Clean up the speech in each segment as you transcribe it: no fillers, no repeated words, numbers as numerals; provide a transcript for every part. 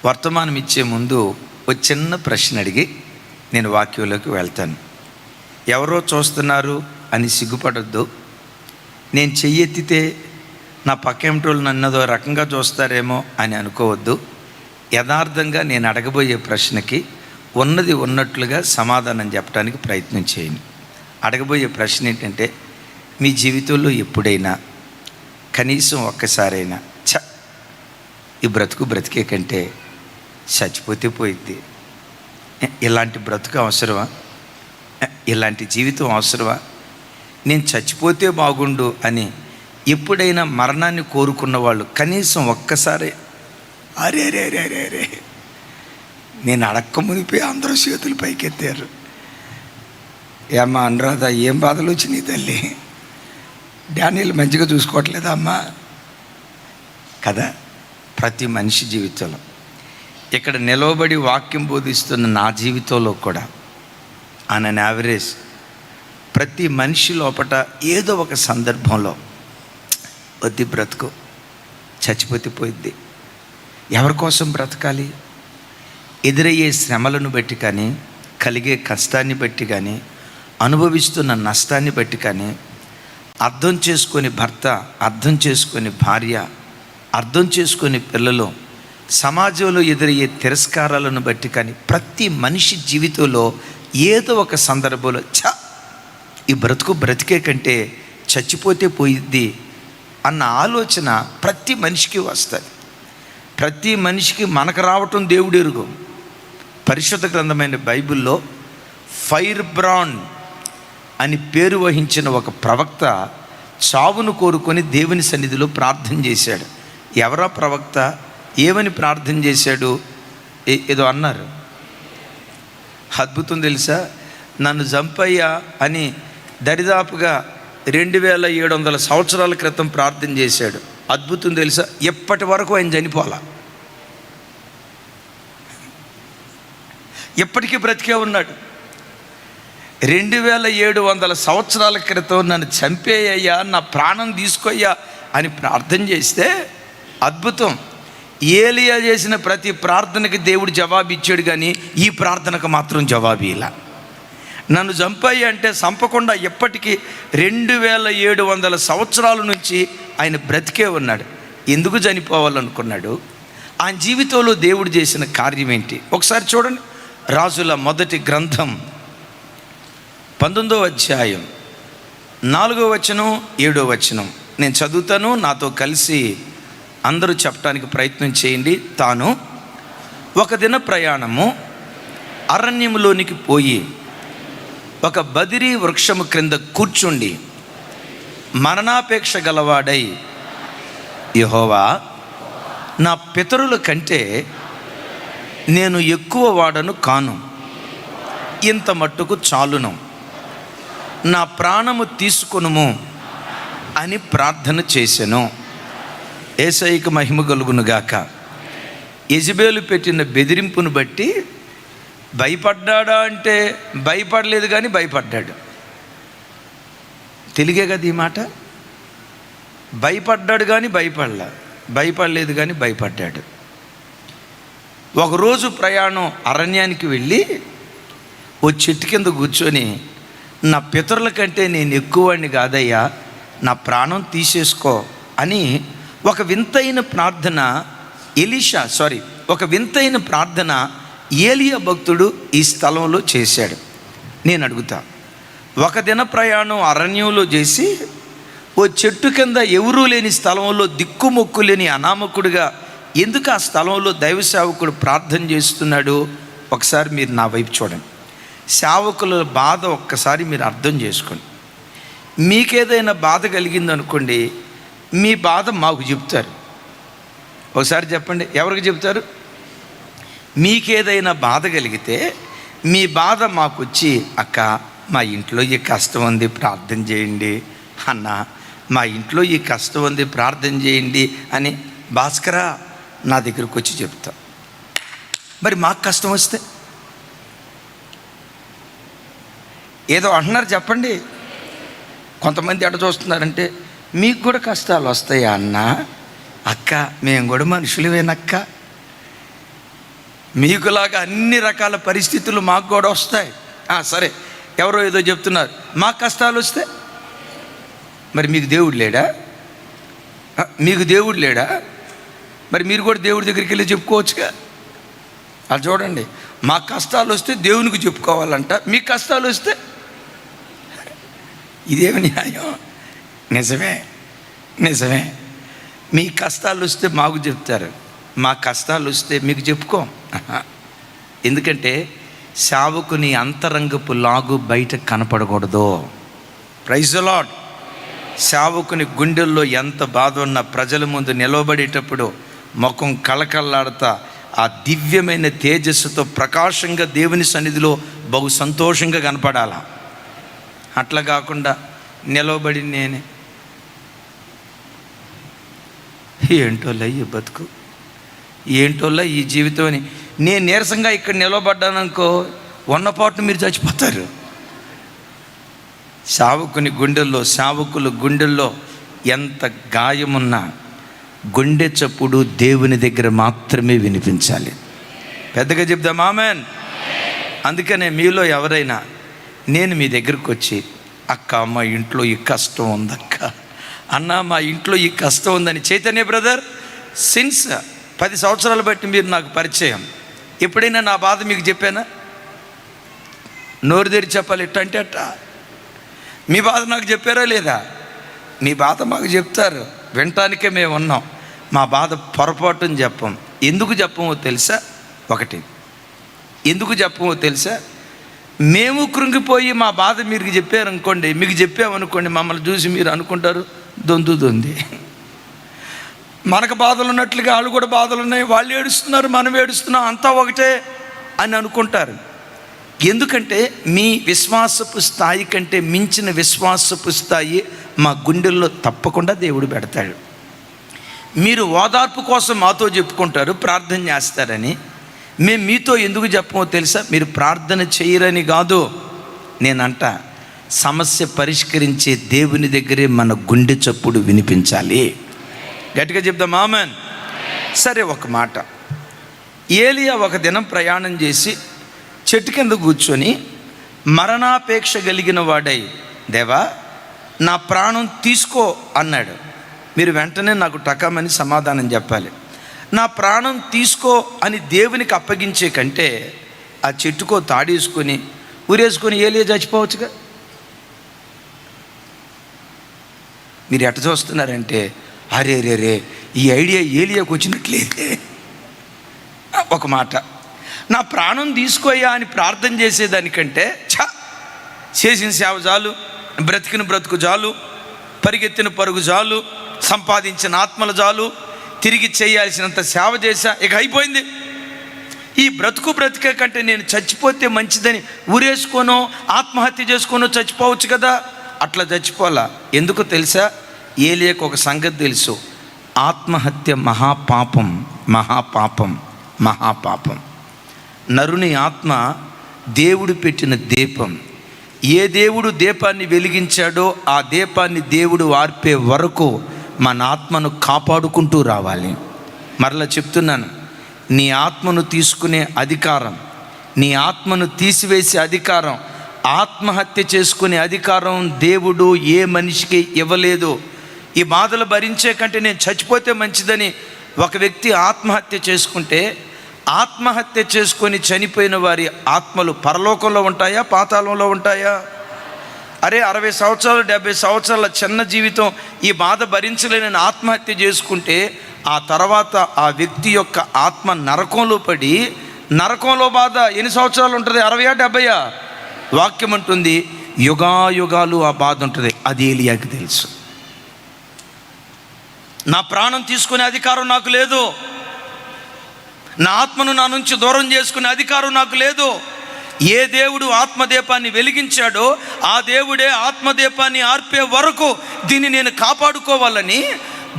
వర్తమానం ఇచ్చే ముందు ఒక చిన్న ప్రశ్న అడిగి నేను వాక్యంలోకి వెళ్తాను. ఎవరో చూస్తున్నారు అని సిగ్గుపడొద్దు. నేను చెయ్యెత్తితే నా పక్కేమిటోళ్ళు నన్నదో రకంగా చూస్తారేమో అని అనుకోవద్దు. యథార్థంగా నేను అడగబోయే ప్రశ్నకి ఉన్నది ఉన్నట్లుగా సమాధానం చెప్పడానికి ప్రయత్నం చేయండి. అడగబోయే ప్రశ్న ఏంటంటే, మీ జీవితంలో ఎప్పుడైనా కనీసం ఒక్కసారైనా ఈ బ్రతికే కంటే చచ్చిపోతే పోయిద్ది, ఇలాంటి బ్రతుకు అవసరమా, ఇలాంటి జీవితం అవసరమా, నేను చచ్చిపోతే బాగుండు అని ఎప్పుడైనా మరణాన్ని కోరుకున్న వాళ్ళు కనీసం ఒక్కసారి అరే రే రే రే రే నేను అడక్క మునిపోయి అందరూ చేతులు పైకెత్తారు. ఏమ్మా అనురాధ, ఏం బాధలు వచ్చినాయి తల్లి, డానియల్ మంచిగా చూసుకోవట్లేదా అమ్మా కదా. ప్రతి మనిషి జీవితంలో ఇక్కడ నిలవబడి వాక్యం బోధిస్తున్న నా జీవితంలో కూడా ఆన్ అన్ యావరేజ్ ప్రతి మనిషి లోపట ఏదో ఒక సందర్భంలో వద్ది బ్రతుకు, చచ్చిపోతే పోయిద్ది. ఎవరి కోసం బ్రతకాలి? ఎదురయ్యే శ్రమలను బట్టి కానీ, కలిగే కష్టాన్ని బట్టి కానీ, అనుభవిస్తున్న నష్టాన్ని బట్టి కానీ, అర్థం చేసుకొని భర్త, అర్థం చేసుకొని భార్య, అర్థం చేసుకొని పిల్లలు, సమాజంలో ఎదురయ్యే తిరస్కారాలను బట్టి కానీ ప్రతి మనిషి జీవితంలో ఏదో ఒక సందర్భంలో ఈ బ్రతికే కంటే చచ్చిపోతే పోయిద్ది అన్న ఆలోచన ప్రతి మనిషికి వస్తుంది. ప్రతి మనిషికి మనకు రావటం దేవుడు ఎరుగు. పరిశుద్ధ గ్రంథమైన బైబిల్లో ఫైర్ బ్రాండ్ అని పేరు వహించిన ఒక ప్రవక్త చావును కోరుకొని దేవుని సన్నిధిలో ప్రార్థన చేశాడు. ఎవరా ప్రవక్త? ఏమని ప్రార్థన చేశాడు? ఏదో అన్నారు, అద్భుతం తెలుసా? నన్ను చంపయ్యా అని దరిదాపుగా 2700 సంవత్సరాల క్రితం ప్రార్థన చేశాడు. అద్భుతం తెలుసా? ఎప్పటి వరకు ఆయన చనిపోలా, ఎప్పటికీ బ్రతికే ఉన్నాడు. 2700 సంవత్సరాల క్రితం నన్ను చంపేయ్యా, నా ప్రాణం తీసుకోయ్యా అని ప్రార్థన చేస్తే అద్భుతం. ఏలియా చేసిన ప్రతి ప్రార్థనకి దేవుడు జవాబు ఇచ్చాడు, కానీ ఈ ప్రార్థనకు మాత్రం జవాబు ఇలా. నన్ను చంపయ్య అంటే చంపకుండా ఎప్పటికీ 2700 సంవత్సరాల నుంచి ఆయన బ్రతికే ఉన్నాడు. ఎందుకు చనిపోవాలనుకున్నాడు? ఆయన జీవితంలో దేవుడు చేసిన కార్యం ఏంటి? ఒకసారి చూడండి. రాజుల మొదటి గ్రంథం 19వ అధ్యాయం 4వ వచనం 7వ వచనం నేను చదువుతాను, నాతో కలిసి అందరూ చెప్పడానికి ప్రయత్నం చేయండి. తాను ఒక దిన ప్రయాణము అరణ్యములోనికి పోయి ఒక బదిరి వృక్షము క్రింద కూర్చుండి మరణాపేక్ష గలవాడై, యెహోవా, నా పితరుల కంటే నేను ఎక్కువ వాడను కాను, ఇంత మట్టుకు చాలును, నా ప్రాణము తీసుకొనుము అని ప్రార్థన చేసెను. యేసయ్యకు మహిమ కలుగునుగాక. యెజబెలు పెట్టిన బెదిరింపును బట్టి భయపడ్డాడా అంటే భయపడలేదు, కానీ భయపడ్డాడు. తెలిగే కదా ఈ మాట. భయపడ్డాడు కానీ భయపడలేదు కానీ భయపడ్డాడు. ఒకరోజు ప్రయాణం అరణ్యానికి వెళ్ళి ఓ చెట్టు కింద కూర్చొని, నా పితరుల కంటే నేను ఎక్కువని కాదయ్యా, నా ప్రాణం తీసేసుకో అని ఒక వింతైన ప్రార్థన ఒక వింతైన ప్రార్థన ఏలియా భక్తుడు ఈ స్థలంలో చేశాడు. నేను అడుగుతా, ఒక దిన ప్రయాణం అరణ్యంలో చేసి ఓ చెట్టు కింద ఎవరూ లేని స్థలంలో, దిక్కుమొక్కు లేని అనామకుడిగా ఎందుకు ఆ స్థలంలో దైవ సేవకుడు ప్రార్థన చేస్తున్నాడు? ఒకసారి మీరు నా వైపు చూడండి. సేవకుల బాధ ఒక్కసారి మీరు అర్థం చేసుకోండి. మీకేదైనా బాధ కలిగిందనుకోండి, మీ బాధ మాకు చెప్తారు. ఒకసారి చెప్పండి, ఎవరికి చెప్తారు? మీకేదైనా బాధ కలిగితే మీ బాధ మాకు వచ్చి, అక్క మా ఇంట్లో ఈ కష్టం ఉంది ప్రార్థన చేయండి, అన్న మా ఇంట్లో ఈ కష్టం ఉంది ప్రార్థన చేయండి అని భాస్కరా నా దగ్గరకు వచ్చి చెప్తా. మరి మాకు కష్టం వస్తే ఏదో అంటున్నారు చెప్పండి. కొంతమంది ఎట చూస్తున్నారంటే, మీకు కూడా కష్టాలు వస్తాయా అన్న? అక్క మేము కూడా మనుషులవేనక్క, మీకులాగా అన్ని రకాల పరిస్థితులు మాకు కూడా వస్తాయి. సరే, ఎవరో ఏదో చెప్తున్నారు, మాకు కష్టాలు వస్తే మరి మీకు దేవుడు లేడా? మీకు దేవుడు లేడా? మరి మీరు కూడా దేవుడి దగ్గరికి వెళ్ళి చెప్పుకోవచ్చుగా. అది చూడండి, మా కష్టాలు వస్తే దేవునికి చెప్పుకోవాలంట, మీ కష్టాలు వస్తే ఇదేమి న్యాయం? నిజమే. మీ కష్టాలు వస్తే మాకు చెప్తారు, మా కష్టాలు వస్తే మీకు చెప్పుకోం. ఎందుకంటే సేవకుని అంతరంగపు లాగు బయట కనపడకూడదు. Praise the lord. సేవకుని గుండెల్లో ఎంత బాధ ఉన్నా ప్రజల ముందు నిలవబడేటప్పుడు ముఖం కళకళలాడుతా ఆ దివ్యమైన తేజస్సుతో ప్రకాశంగా దేవుని సన్నిధిలో బహు సంతోషంగా కనపడాలా. అట్లా కాకుండా నిలవబడి నేనే ఏంటోలా ఈ బతుకు, ఏంటోలా ఈ జీవితం అని నేను నీరసంగా ఇక్కడ నిలవబడ్డాననుకో, ఉన్నపాటును మీరు చచ్చిపోతారు. సేవకుల గుండెల్లో ఎంత గాయమున్నా గుండె చప్పుడు దేవుని దగ్గర మాత్రమే వినిపించాలి. పెద్దగా చెప్దాం ఆమేన్. అందుకనే మీలో ఎవరైనా నేను మీ దగ్గరకు వచ్చి, అక్క మా ఇంట్లో ఈ కష్టం ఉందక్క, అన్న మా ఇంట్లో ఈ కష్టం ఉందని, చైతన్య బ్రదర్ సిన్స్ 10 సంవత్సరాలు బట్టి మీరు నాకు పరిచయం, ఎప్పుడైనా నా బాధ మీకు చెప్పానా? నోరు తెరిచి చెప్పాలి, ఎట్టంటే అట్ట. మీ బాధ నాకు చెప్పారా లేదా? మీ బాధ మాకు చెప్తారు, వినటానికే మేము ఉన్నాం. మా బాధ పొరపాటుని చెప్పం. ఎందుకు చెప్పమో తెలుసా? ఎందుకు చెప్పమో తెలుసా? మేము కృంగిపోయి మా బాధ మీరు చెప్పారనుకోండి, మీకు చెప్పామనుకోండి, మమ్మల్ని చూసి మీరు అనుకుంటారు దొంది. మనకు బాధలు ఉన్నట్లుగా వాళ్ళు కూడా బాధలు ఉన్నాయి, వాళ్ళు ఏడుస్తున్నారు, మనం ఏడుస్తున్నాం, అంతా ఒకటే అని అనుకుంటారు. ఎందుకంటే మీ విశ్వాసపు స్థాయి కంటే మించిన విశ్వాసపు స్థాయి మా గుండెల్లో తప్పకుండా దేవుడు పెడతాడు. మీరు ఓదార్పు కోసం మాతో చెప్పుకుంటారు, ప్రార్థన చేస్తారని. మేము మీతో ఎందుకు చెప్పమో తెలుసా? మీరు ప్రార్థన చేయరని కాదు, నేనంట సమస్య పరిష్కరించే దేవుని దగ్గరే మన గుండె చప్పుడు వినిపించాలి. గట్టిగా చెప్దాం ఆమేన్. సరే, ఒక మాట. ఏలియా ఒక దినం ప్రయాణం చేసి చెట్టు కింద కూర్చొని మరణాపేక్ష కలిగిన వాడై, దేవా నా ప్రాణం తీసుకో అన్నాడు. మీరు వెంటనే నాకు టకామని సమాధానం చెప్పాలి. నా ప్రాణం తీసుకో అని దేవునికి అప్పగించే కంటే ఆ చెట్టుకో తాడేసుకొని ఊరేసుకొని ఏలియా చచ్చిపోవచ్చుగా. మీరు ఎట్ట చూస్తున్నారంటే, అరే ఈ ఐడియా ఏలియాకు వచ్చినట్లేదే. ఒక మాట, నా ప్రాణం తీసుకోయా అని ప్రార్థన చేసేదానికంటే చేసిన సేవ చాలు, బ్రతికిన బ్రతుకు చాలు, పరిగెత్తిన పరుగు చాలు, సంపాదించిన ఆత్మల చాలు, తిరిగి చేయాల్సినంత సేవ చేశా, ఇక అయిపోయింది. ఈ బ్రతికే కంటే నేను చచ్చిపోతే మంచిదని ఊరేసుకోనో ఆత్మహత్య చేసుకోనో చచ్చిపోవచ్చు కదా. అట్లా చచ్చిపోలా. ఎందుకు తెలుసా? ఏలియాకు ఒక సంగతి తెలుసు, ఆత్మహత్య మహాపాపం. నరుని ఆత్మ దేవుడు పెట్టిన దీపం. ఏ దేవుడు దీపాన్ని వెలిగించాడో ఆ దీపాన్ని దేవుడు ఆర్పే వరకు మన ఆత్మను కాపాడుకుంటూ రావాలి. మరలా చెప్తున్నాను, నీ ఆత్మను తీసుకునే అధికారం, నీ ఆత్మను తీసివేసే అధికారం, ఆత్మహత్య చేసుకునే అధికారం దేవుడు ఏ మనిషికి ఇవ్వలేదు. ఈ బాధలు భరించే కంటే నేను చచ్చిపోతే మంచిదని ఒక వ్యక్తి ఆత్మహత్య చేసుకుంటే, ఆత్మహత్య చేసుకొని చనిపోయిన వారి ఆత్మలు పరలోకంలో ఉంటాయా, పాతాళంలో ఉంటాయా? అరే 60 సంవత్సరాలు 70 సంవత్సరాల చిన్న జీవితం ఈ బాధ భరించలేని ఆత్మహత్య చేసుకుంటే, ఆ తర్వాత ఆ వ్యక్తి యొక్క ఆత్మ నరకంలో పడి, నరకంలో బాధ ఎన్ని సంవత్సరాలు ఉంటుంది? 60 70? వాక్యం అంటుంది యుగాయుగాలు ఆ బాధ ఉంటుంది. అది ఏలియాకి తెలుసు. నా ప్రాణం తీసుకునే అధికారం నాకు లేదు, నా ఆత్మను నా నుంచి దూరం చేసుకునే అధికారం నాకు లేదు. ఏ దేవుడు ఆత్మదీపాన్ని వెలిగించాడో ఆ దేవుడే ఆత్మదీపాన్ని ఆర్పే వరకు దీన్ని నేను కాపాడుకోవాలని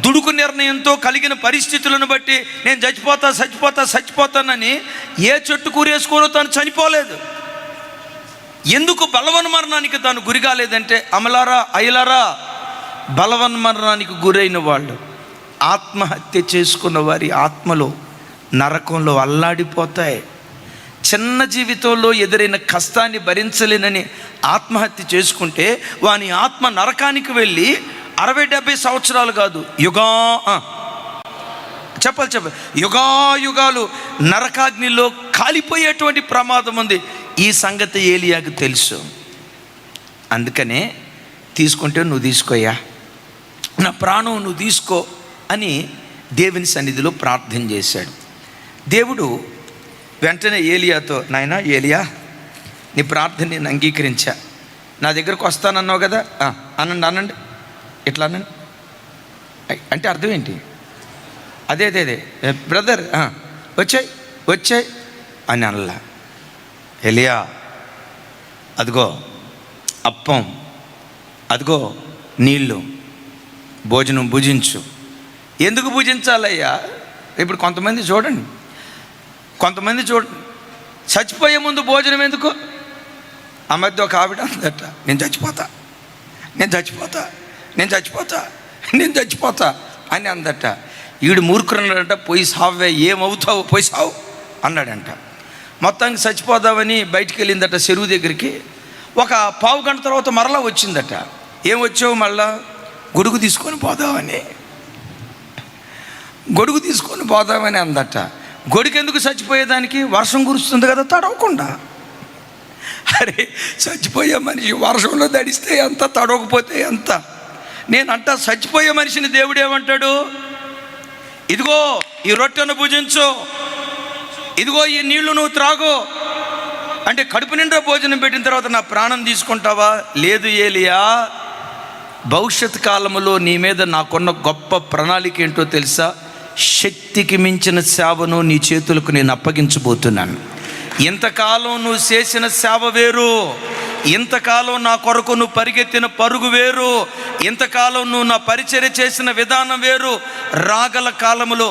దుడుకు నిర్ణయంతో కలిగిన పరిస్థితులను బట్టి నేను చచ్చిపోతానని ఏ చెట్టు కూరేసుకోనో తాను చనిపోలేదు. ఎందుకు బలవన్మరణానికి తాను గురి కాలేదంటే, అమలారా అయ్యలారా, బలవన్మరణానికి గురైన వాళ్ళు, ఆత్మహత్య చేసుకున్న వారి ఆత్మలో నరకంలో అల్లాడిపోతాయి. చిన్న జీవితంలో ఎదురైన కష్టాన్ని భరించలేనని ఆత్మహత్య చేసుకుంటే వాని ఆత్మ నరకానికి వెళ్ళి 60-70 సంవత్సరాలు కాదు, చెప్పాలి యుగాలు నరకాగ్నిలో కాలిపోయేటువంటి ప్రమాదం ఉంది. ఈ సంగతి ఏలియాకు తెలుసు. అందుకనే తీసుకుంటే నువ్వు తీసుకోయ్యా, నా ప్రాణం నువ్వు తీసుకో అని దేవుని సన్నిధిలో ప్రార్థన చేశాడు. దేవుడు వెంటనే ఏలియాతో, నాయనా ఏలియా, నీ ప్రార్థన నేను అంగీకరించా, నా దగ్గరకు వస్తానన్నావు కదా, అనండి ఇట్లా అనండి అంటే అర్థం ఏంటి? అదే బ్రదర్ వచ్చాయి అని అనలా. ఏలియా, అదిగో అప్పం, అదిగో నీళ్ళు, భోజనం భుజించు. ఎందుకు భుజించాలయ్యా? ఇప్పుడు కొంతమంది చూడండి, చచ్చిపోయే ముందు భోజనం ఎందుకు? ఆ మధ్య ఒక ఆవిడ అందట, నేను చచ్చిపోతా అని అందట. ఈడు మూర్ఖున్నాడంట, పోయి సావే, ఏమవుతావు పోయి సావు అన్నాడంట. మొత్తానికి చచ్చిపోదామని బయటికి వెళ్ళిందట చెరువు దగ్గరికి. ఒక పావు గంట తర్వాత మరలా వచ్చిందట. ఏం వచ్చావు? మళ్ళా గొడుగు తీసుకొని పోదామని అందట. గొడుగు ఎందుకు? చచ్చిపోయేదానికి. వర్షం కురుస్తుంది కదా తడవకుండా. అరే, చచ్చిపోయే మనిషి వర్షంలో తడిస్తే ఎంత, తడవకపోతే ఎంత? నేనంట చచ్చిపోయే మనిషిని దేవుడు ఏమంటాడు? ఇదిగో ఈ రొట్టెను భుజించు, ఇదిగో ఈ నీళ్లు నువ్వు త్రాగు అంటే కడుపు నిండా భోజనం పెట్టిన తర్వాత నా ప్రాణం తీసుకుంటావా? లేదు ఏలియా, భవిష్యత్ కాలంలో నీ మీద నాకున్న గొప్ప ప్రణాళిక ఏంటో తెలుసా? శక్తికి మించిన సేవను నీ చేతులకు నేను అప్పగించబోతున్నాను. ఇంతకాలం నువ్వు చేసిన సేవ వేరు, ఇంతకాలం నా కొరకు నువ్వు పరిగెత్తిన పరుగు వేరు, ఇంతకాలం నువ్వు నా పరిచర్య చేసిన విధానం వేరు. రాగల కాలంలో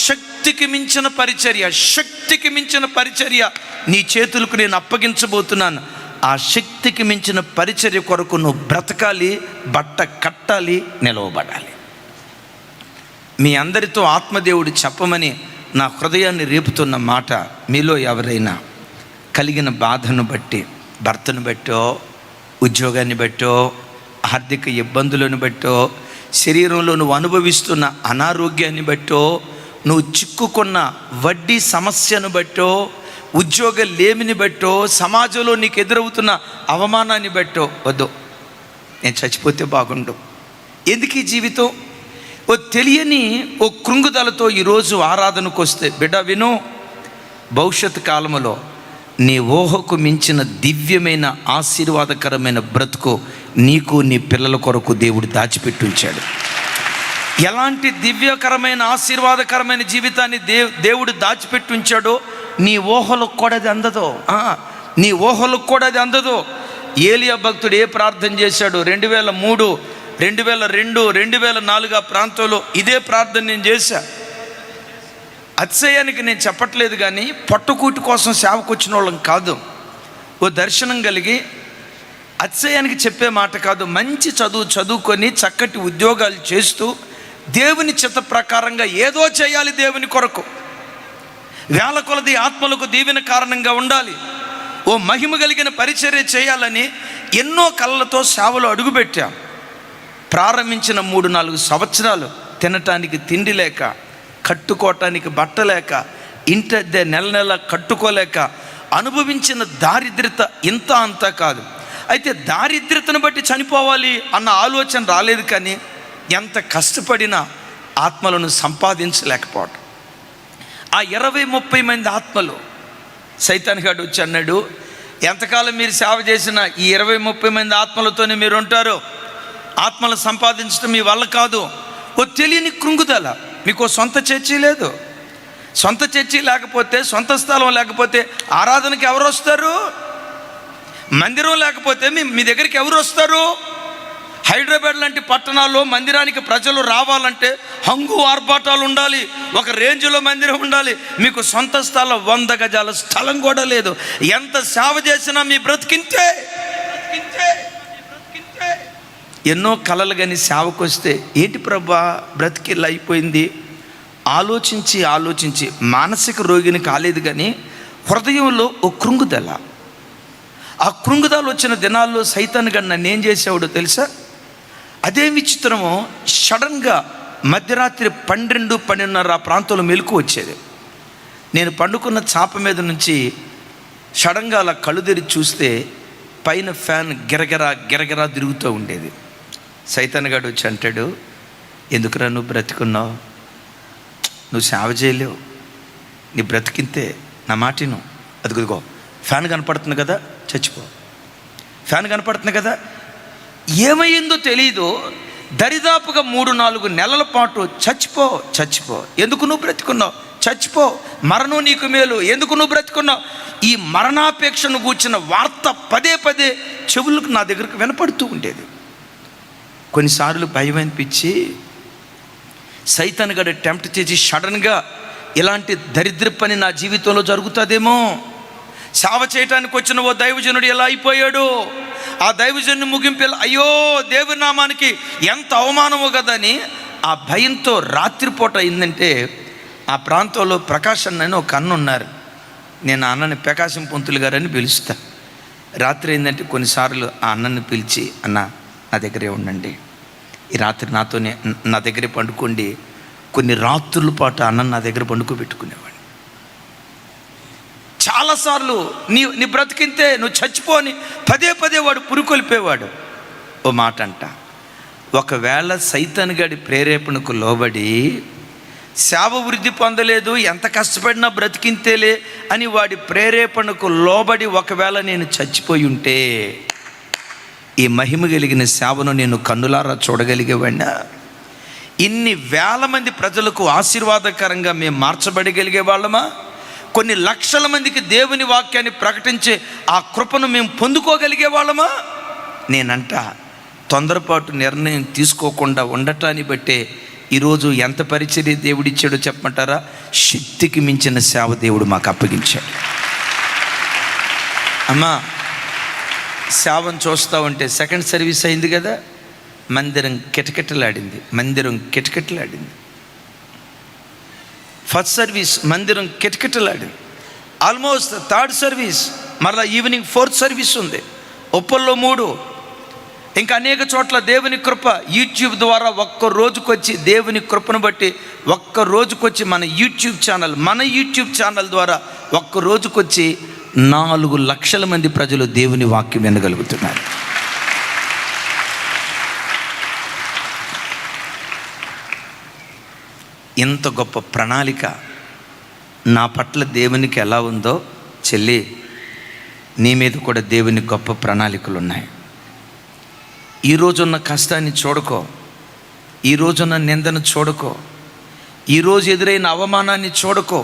శక్తికి మించిన పరిచర్య నీ చేతులకు నేను అప్పగించబోతున్నాను. ఆ శక్తికి మించిన పరిచర్య కొరకు నువ్వు బ్రతకాలి, బట్ట కట్టాలి, నిలవబడాలి. మీ అందరితో ఆత్మదేవుడు చెప్పమని నా హృదయాన్ని రేపుతున్న మాట, మీలో ఎవరైనా కలిగిన బాధను బట్టి, భర్తను బట్టో, ఉద్యోగాన్ని బట్టో, ఆర్థిక ఇబ్బందులను బట్టో, శరీరంలో నువ్వు అనుభవిస్తున్న అనారోగ్యాన్ని బట్టో, నువ్వు చిక్కుకున్న వడ్డీ సమస్యను బట్టో, ఉద్యోగ లేమిని బట్టో, సమాజంలో నీకు ఎదురవుతున్న అవమానాన్ని బట్టో, వద్దు నేను చచ్చిపోతే బాగుండు, ఎందుకు ఈ జీవితం, తెలియని కృంగుదలతో ఈరోజు ఆరాధనకు వస్తే, బిడ్డ విను, భవిష్యత్ కాలంలో నీ ఊహకు మించిన దివ్యమైన ఆశీర్వాదకరమైన బ్రతుకు నీకు నీ పిల్లల కొరకు దేవుడు దాచిపెట్టించాడు. ఎలాంటి దివ్యకరమైన ఆశీర్వాదకరమైన జీవితాన్ని దేవుడు దాచిపెట్టించాడో నీ ఊహలకు కూడా అది అందదో. ఏలియా భక్తుడు ఏ ప్రార్థన చేశాడు? 2003, 2002, 2004 ప్రాంతంలో ఇదే ప్రార్థన నేను చేశా. అతిశయానికి నేను చెప్పట్లేదు, కానీ పొట్టకూటి కోసం సేవకు వచ్చిన వాళ్ళం కాదు. ఓ దర్శనం కలిగి అతిశయానికి చెప్పే మాట కాదు. మంచి చదువుకొని చక్కటి ఉద్యోగాలు చేస్తూ దేవుని చిత్త ప్రకారంగా ఏదో చేయాలి, దేవుని కొరకు వేల కొలది ఆత్మలకు దీవెన కారణంగా ఉండాలి, ఓ మహిమ కలిగిన పరిచర్య చేయాలని ఎన్నో కళ్ళతో సేవలో అడుగుపెట్టా. ప్రారంభించిన 3-4 సంవత్సరాలు తినటానికి తిండి లేక, కట్టుకోవటానికి బట్ట లేక, ఇంటద్దె నెల కట్టుకోలేక అనుభవించిన దారిద్రత ఇంత అంతా కాదు. అయితే దారిద్రతను బట్టి చనిపోవాలి అన్న ఆలోచన రాలేదు, కానీ ఎంత కష్టపడినా ఆత్మలను సంపాదించలేకపోవటం. ఆ 20-30 మంది ఆత్మలు, సైతాన్ గాడు వచ్చి అన్నాడు, ఎంతకాలం మీరు సేవ చేసినా ఈ 20-30 మంది ఆత్మలతోనే మీరు ఉంటారు, ఆత్మలు సంపాదించడం మీ వల్ల కాదు. తెలియని కృంగుదల. మీకు సొంత చర్చి లేదు, సొంత చర్చి లేకపోతే, సొంత స్థలం లేకపోతే ఆరాధనకి ఎవరు వస్తారు? మందిరం లేకపోతే మీ దగ్గరికి ఎవరు వస్తారు? హైదరాబాద్ లాంటి పట్టణాల్లో మందిరానికి ప్రజలు రావాలంటే హంగు ఆర్భాటాలు ఉండాలి, ఒక రేంజ్లో మందిరం ఉండాలి. మీకు సొంత స్థలం 100 గజాల స్థలం కూడా లేదు. ఎంత సేవ చేసినా మీ బ్రతికింతే. ఎన్నో కలలు కానీ సేవకు వస్తే, ఏంటి ప్రభా బ్రతికిల్లా అయిపోయింది, ఆలోచించి ఆలోచించి మానసిక రోగిని కాలేదు, కానీ హృదయంలో ఓ కృంగుదల. ఆ కృంగుదల వచ్చిన దినాల్లో సైతాన్ గడు నన్ను ఏం చేసేవాడో తెలుసా? అదే విచిత్రమో, సడన్గా మధ్యరాత్రి 12-12:30 ఆ ప్రాంతంలో మెలకు వచ్చేది. నేను పండుకున్న చాప మీద నుంచి సడన్గా అలా కళ్ళు తెరిచి చూస్తే పైన ఫ్యాన్ గిరగిరా తిరుగుతూ ఉండేది. సైతాన్ గాడు వచ్చి అంటాడు, ఎందుకురా నువ్వు బ్రతికున్నావు? నువ్వు సేవ చేయలేవు, నీ బ్రతికింతే, నా మాటిను. అదిగో ఫ్యాన్ కనపడుతుంది కదా, చచ్చిపో. ఫ్యాన్ కనపడుతుంది కదా. ఏమైందో తెలీదు, దరిదాపుగా 3-4 నెలల పాటు చచ్చిపో, ఎందుకు నువ్వు బ్రతికున్నావు, చచ్చిపో, మరణం నీకు మేలు, ఎందుకు నువ్వు బ్రతికున్నావు. ఈ మరణాపేక్షను కూర్చున్న వార్త పదే చెవులకు నా దగ్గరకు వినపడుతూ ఉండేది. కొన్నిసార్లు భయం అనిపించి సైతాన్ గడు టెంప్ట్ చేసి సడన్గా ఇలాంటి దరిద్ర పని నా జీవితంలో జరుగుతుందేమో. సేవ చేయటానికి వచ్చిన ఓ దైవజనుడు ఎలా అయిపోయాడు, ఆ దైవజనుని ముగింపు అయ్యో దేవుని నామానికి ఎంత అవమానమో కదని ఆ భయంతో రాత్రిపూట అయిందంటే, ఆ ప్రాంతంలో ప్రకాశం అని ఒక అన్న ఉన్నారు. నేను ఆ అన్నని ప్రకాశం పంతులు గారని పిలుస్తా. రాత్రి అయిందంటే కొన్నిసార్లు ఆ అన్నని పిలిచి, అన్న నా దగ్గరే ఉండండి, ఈ రాత్రి నాతోనే నా దగ్గరే పండుకోండి. కొన్ని రాత్రుల పాటు అన్న నా దగ్గర పండుకోబెట్టుకునేవాడు. చాలాసార్లు నీ బ్రతికింతే, నువ్వు చచ్చిపోని పదే వాడు పురుకొల్పేవాడు. ఓ మాట అంట, ఒకవేళ సైతాన్ గడి ప్రేరేపణకు లోబడి సేవ వృద్ధి పొందలేదు, ఎంత కష్టపడినా బ్రతికింతేలే అని వాడి ప్రేరేపణకు లోబడి ఒకవేళ నేను చచ్చిపోయి ఉంటే, ఈ మహిమ కలిగిన సేవను నేను కన్నులారా చూడగలిగేవాడినా? ఇన్ని వేల మంది ప్రజలకు ఆశీర్వాదకరంగా మేము మార్చబడగలిగే వాళ్ళమా? కొన్ని లక్షల మందికి దేవుని వాక్యాన్ని ప్రకటించే ఆ కృపను మేము పొందుకోగలిగే వాళ్ళమా? నేనంట తొందరపాటు నిర్ణయం తీసుకోకుండా ఉండటాన్ని బట్టే ఈరోజు ఎంత పరిచర్య దేవుడిచ్చాడో చెప్పమంటారా? శక్తికి మించిన సేవ దేవుడు మాకు అప్పగించాడు. అమ్మా, సేవను చూస్తూ ఉంటే సెకండ్ సర్వీస్ అయింది కదా, మందిరం కిటకిటలాడింది. ఫస్ట్ సర్వీస్ మందిరం కిటకిటలాడింది. ఆల్మోస్ట్ థర్డ్ సర్వీస్, మరలా ఈవినింగ్ 4th సర్వీస్ ఉంది. ఉప్పల్లో 3, ఇంకా అనేక చోట్ల దేవుని కృప యూట్యూబ్ ద్వారా ఒక్క రోజుకొచ్చి, దేవుని కృపను బట్టి ఒక్క రోజుకొచ్చి మన యూట్యూబ్ ఛానల్ ద్వారా ఒక్క రోజుకొచ్చి 4 లక్షల మంది ప్రజలు దేవుని వాక్యం వినగలుగుతున్నారు. ఇంత గొప్ప ప్రణాళిక నా పట్ల దేవునికి ఎలా ఉందో చెల్లి, నీ మీద కూడా దేవుని గొప్ప ప్రణాళికలు ఉన్నాయి. ఈరోజున్న కష్టాన్ని చూడకో, ఈరోజున్న నిందను చూడకో, ఈరోజు ఎదురైన అవమానాన్ని చూడకో,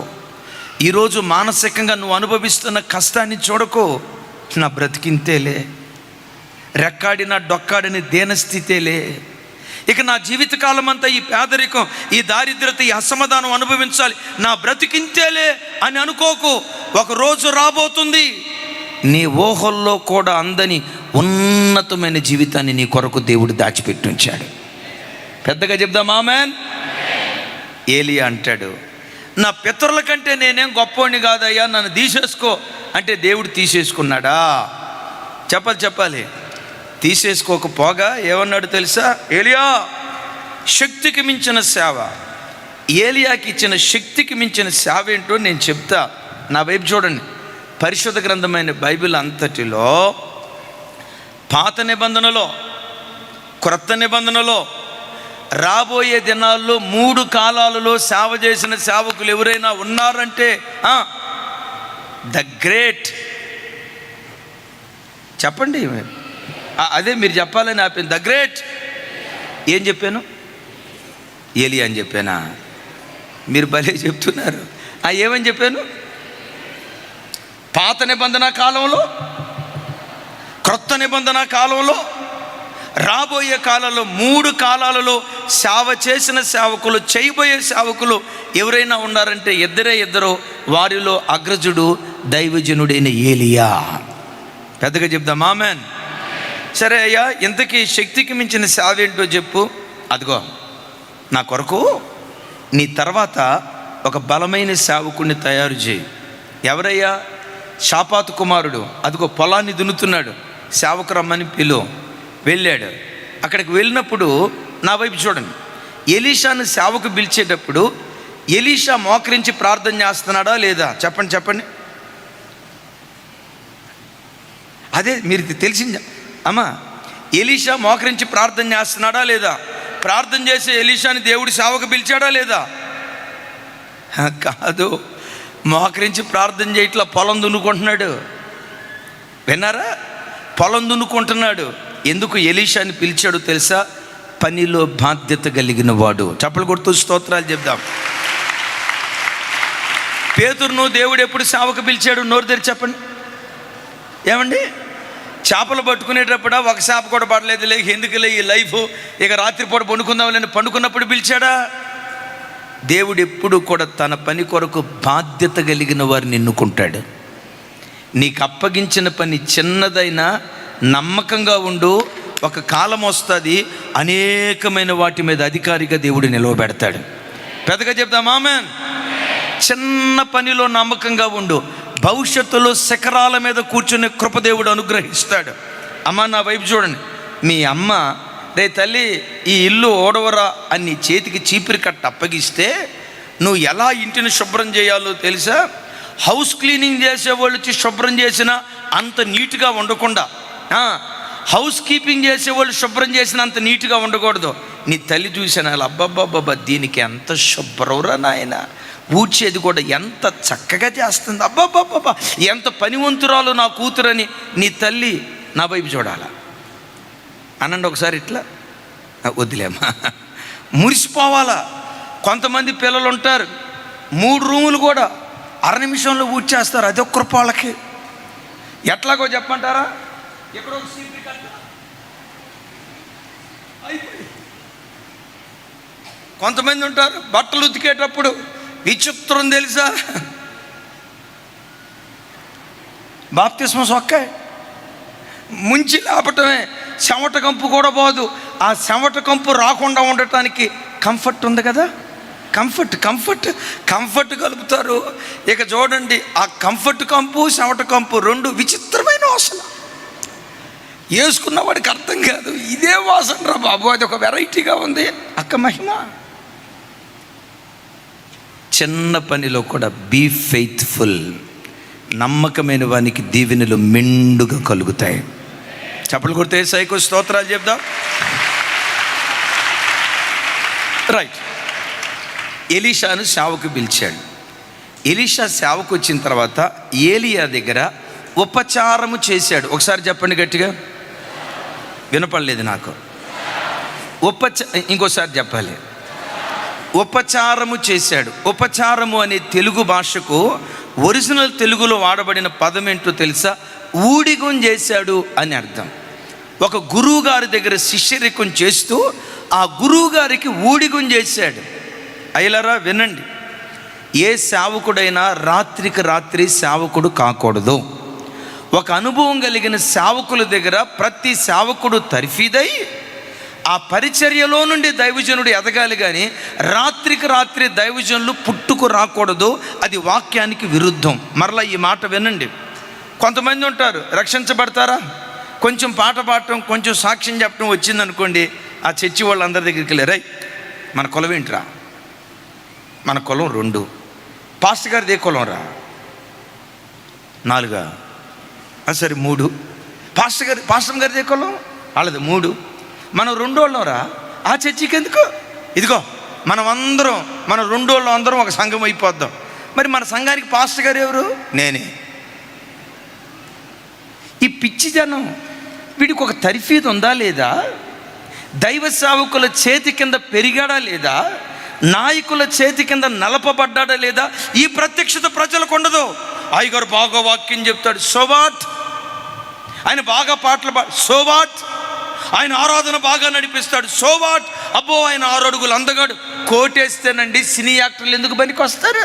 ఈరోజు మానసికంగా నువ్వు అనుభవిస్తున్న కష్టాన్ని చూడకో. నా బ్రతికింతేలే, రెక్కాడిన డొక్కాడిని దీనస్థితేలే, ఇక నా జీవితకాలం అంతా ఈ పేదరికం, ఈ దారిద్రత, ఈ అసమాధానం అనుభవించాలి, నా బ్రతికింతేలే అని అనుకోకు. ఒక రోజు రాబోతుంది, నీ ఊహల్లో కూడా అందని ఉన్నతమైన జీవితాన్ని నీ కొరకు దేవుడు దాచిపెట్టి ఉంచాడు. పెద్దగా చెప్దాం ఆమేన్. ఏలియా అంటాడు, నా పితరుల కంటే నేనేం గొప్పవాడిని కాదయ్యా, నన్ను తీసేసుకో అంటే దేవుడు తీసేసుకున్నాడా? చెప్పాలి. తీసేసుకోకపోగా ఏమన్నాడు తెలుసా? ఏలియా శక్తికి మించిన సేవ, ఏలియాకి ఇచ్చిన శక్తికి మించిన సేవ ఏంటో నేను చెప్తా. నా వైపు చూడండి. పరిశుద్ధ గ్రంథమైన బైబిల్ అంతటిలో పాత నిబంధనలో, క్రొత్త నిబంధనలో రాబోయే దినాల్లో 3 కాలాలలో సేవ చేసిన సేవకులు ఎవరైనా ఉన్నారంటే ద గ్రేట్. చెప్పండి, అదే మీరు చెప్పాలని ఆపాను. ద గ్రేట్ ఏం చెప్పాను? ఏలియా అని చెప్పానా? మీరు భలే చెప్తున్నారు. ఏమని చెప్పాను? పాత నిబంధన కాలంలో, క్రొత్త నిబంధన కాలంలో, రాబోయే కాలంలో 3 కాలాలలో సేవ చేసిన సేవకులు, చేయబోయే సేవకులు ఎవరైనా ఉన్నారంటే ఇద్దరు. వారిలో అగ్రజుడు దైవజనుడైన ఏలియా. పెద్దగా చెప్దాం ఆమేన్. సరే అయ్యా, ఇంతకీ శక్తికి మించిన సేవ ఏంటో చెప్పు. అదిగో నా కొరకు నీ తర్వాత ఒక బలమైన సేవకుడిని తయారు చేయి. ఎవరయ్యా? షాపాతు కుమారుడు. అదిగో పొలాన్ని దున్నుతున్నాడు, సేవకు రమ్మని వెళ్ళాడు. అక్కడికి వెళ్ళినప్పుడు నా వైపు చూడండి. ఎలీషాను సేవకు పిలిచేటప్పుడు ఎలీషా మోకరించి ప్రార్థన చేస్తున్నాడా లేదా? చెప్పండి. అదే మీరు తెలిసింది అమ్మా. ఎలీషా మోకరించి ప్రార్థన చేస్తున్నాడా లేదా? ప్రార్థన చేసే ఎలీషాని దేవుడు సేవకు పిలిచాడా లేదా? కాదు, మోకరించి ప్రార్థన చేయట్లా, పొలం దున్నుకుంటున్నాడు. విన్నారా? పొలం దున్నుకుంటున్నాడు. ఎందుకు ఎలీషాని పిలిచాడు తెలుసా? పనిలో బాధ్యత కలిగిన వాడు. చప్పలు కొడుతూ స్తోత్రాలు చెప్దాం. పేతురును దేవుడు ఎప్పుడు సేవకు పిలిచాడు? నోరు తెరిచి చెప్పండి. ఏమండి? చేపలు పట్టుకునేటప్పుడు ఒక చేప కూడా పడలేదులే, ఎందుకులే ఈ లైఫ్, ఇక రాత్రిపూట పండుకుందాంలేని పండుకున్నప్పుడు పిలిచాడా? దేవుడు ఎప్పుడు కూడా తన పని కొరకు బాధ్యత కలిగిన వారిని ఎన్నుకుంటాడు. నీకు అప్పగించిన పని చిన్నదైనా నమ్మకంగా ఉండు. ఒక కాలం వస్తుంది, అనేకమైన వాటి మీద అధికారిగా దేవుడు నిలవబెడతాడు. పెద్దగా చెప్దాం ఆమేన్. చిన్న పనిలో నమ్మకంగా ఉండు, భవిష్యత్తులో శిఖరాల మీద కూర్చునే కృపదేవుడు అనుగ్రహిస్తాడు. అమ్మ నా వైపు చూడండి. మీ అమ్మ రే తల్లి ఈ ఇల్లు ఓడవరా అని నీ చేతికి చీపిరి కట్ట అప్పగిస్తే నువ్వు ఎలా ఇంటిని శుభ్రం చేయాలో తెలుసా? హౌస్ క్లీనింగ్ చేసేవాళ్ళు వచ్చి శుభ్రం చేసినా అంత నీట్గా ఉండకుండా, హౌస్ కీపింగ్ చేసేవాళ్ళు శుభ్రం చేసిన అంత నీట్గా ఉండకూడదు. నీ తల్లి చూసాను అలా, అబ్బబ్బబ్బబ్బా దీనికి ఎంత శుభ్రవరా నాయన, ఊడ్చేది కూడా ఎంత చక్కగా చేస్తుంది, అబ్బబ్బబ్బబ్బా ఎంత పనివంతురాలు నా కూతురని నీ తల్లి నా వైపు చూడాలా. అనండి ఒకసారి ఇట్లా. వద్దులేమ్మా, మురిసిపోవాలా. కొంతమంది పిల్లలు ఉంటారు 3 రూములు కూడా 1/2 నిమిషంలో ఊడ్చేస్తారు. అదే కృప వాళ్ళకి. ఎట్లాగో చెప్పంటారా? ఎక్కడో కొంతమంది ఉంటారు బట్టలు ఉతికేటప్పుడు విచిత్రం తెలుసా? బాప్తిస్మం సొక్కాయి ముంచి లేపటమే, చెమట కంపు కూడా పోదు. ఆ చెమట కంపు రాకుండా ఉండటానికి కంఫర్ట్ ఉంది కదా, కంఫర్ట్ కలుపుతారు. ఇక చూడండి, ఆ కంఫర్ట్ కంపు చెమట కంపు 2 విచిత్రమైన వాసన. వేసుకున్న వాడికి అర్థం కాదు, ఇదే వాసన రా బాబు, అది ఒక వెరైటీగా ఉంది. అక్క మహిమ. చిన్న పనిలో కూడా బీ ఫెయిత్ఫుల్. నమ్మకమైన వానికి దీవెనలు మెండుగా కలుగుతాయి. చప్పలు కొడితే యేసయ్యకు స్తోత్రాలు చెప్దాం. రైట్. ఎలీషాను సేవకు పిలిచాడు. ఎలీషా సేవకు వచ్చిన తర్వాత ఏలియా దగ్గర ఉపచారము చేశాడు. ఒకసారి చెప్పండి గట్టిగా, వినపడలేదు నాకు. ఇంకోసారి చెప్పాలి. ఉపచారము చేశాడు. ఉపచారము అనే తెలుగు భాషకు ఒరిజినల్ తెలుగులో వాడబడిన పదం ఏంటో తెలుసా? ఊడిగం చేశాడు అని అర్థం. ఒక గురువు గారి దగ్గర శిష్యరికం చేస్తూ ఆ గురువు గారికి ఊడిగం చేశాడు. అయ్యలారా వినండి, ఏ సేవకుడైనా రాత్రికి రాత్రి సేవకుడు కాకూడదు. ఒక అనుభవం కలిగిన సేవకుల దగ్గర ప్రతి సేవకుడు తర్ఫీదై ఆ పరిచర్యలో నుండి దైవజనుడు ఎదగాలి, కానీ రాత్రికి రాత్రి దైవజనులు పుట్టుకు రాకూడదు. అది వాక్యానికి విరుద్ధం. మరలా ఈ మాట వినండి. కొంతమంది ఉంటారు, రక్షించబడతారా, కొంచెం పాట పాడటం, కొంచెం సాక్ష్యం చెప్పడం వచ్చిందనుకోండి, ఆ చర్చి వాళ్ళందరి దగ్గరికి వెళ్ళారు, మన కులం ఏంట్రా? మన కులం 2. పాస్టర్ గారిది ఏ కులం రా? 4. సరే 3. పాస్టర్ గారిది ఏ కులం? వాళ్ళది 3. మనం 2 వాళ్ళం రా. ఆ చర్చికి ఎందుకు? ఇదిగో మనం 2 వాళ్ళం అందరం ఒక సంఘం అయిపోద్దాం. మరి మన సంఘానికి పాస్టర్ గారు ఎవరు? నేనే. ఈ పిచ్చి జనం, వీడికి ఒక తర్ఫీదు ఉందా లేదా? దైవ సేవకుల చేతి కింద పెరిగాడా లేదా? నాయకుల చేతి కింద నలపబడ్డాడా లేదా? ఈ ప్రత్యక్షత ప్రజలకు ఉండదు. అయ్యగారు బాగా వాక్యం చెప్తాడు, సో వాట్? ఆయన బాగా పాటలు సో వాట్? ఆయన ఆరాధన బాగా నడిపిస్తాడు, సో వాట్? అబ్బో ఆయన 6 అడుగులు అందగాడు, కోటేస్తేనండి సినీ యాక్టర్లు ఎందుకు పనికి వస్తారు?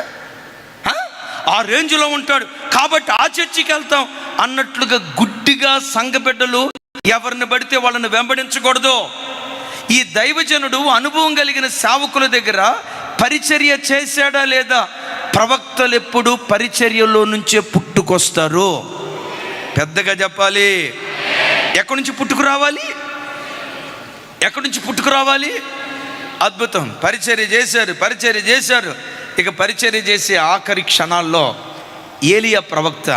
ఆ రేంజ్లో ఉంటాడు కాబట్టి ఆ చర్చికి వెళ్తాం అన్నట్లుగా గుడ్డిగా సంఘ బిడ్డలు ఎవరిని పడితే వాళ్ళని వెంబడించకూడదు. ఈ దైవజనుడు అనుభవం కలిగిన సేవకుల దగ్గర పరిచర్య చేశాడా లేదా? ప్రవక్తలు ఎప్పుడు పరిచర్యలో నుంచే పుట్టుకొస్తారు. పెద్దగా చెప్పాలి. ఎక్కడి నుంచి పుట్టుకురావాలి? ఎక్కడి నుంచి పుట్టుకురావాలి? అద్భుతం. పరిచర్య చేశారు. ఇక పరిచర్య చేసే ఆఖరి క్షణాల్లో ఏలియా ప్రవక్త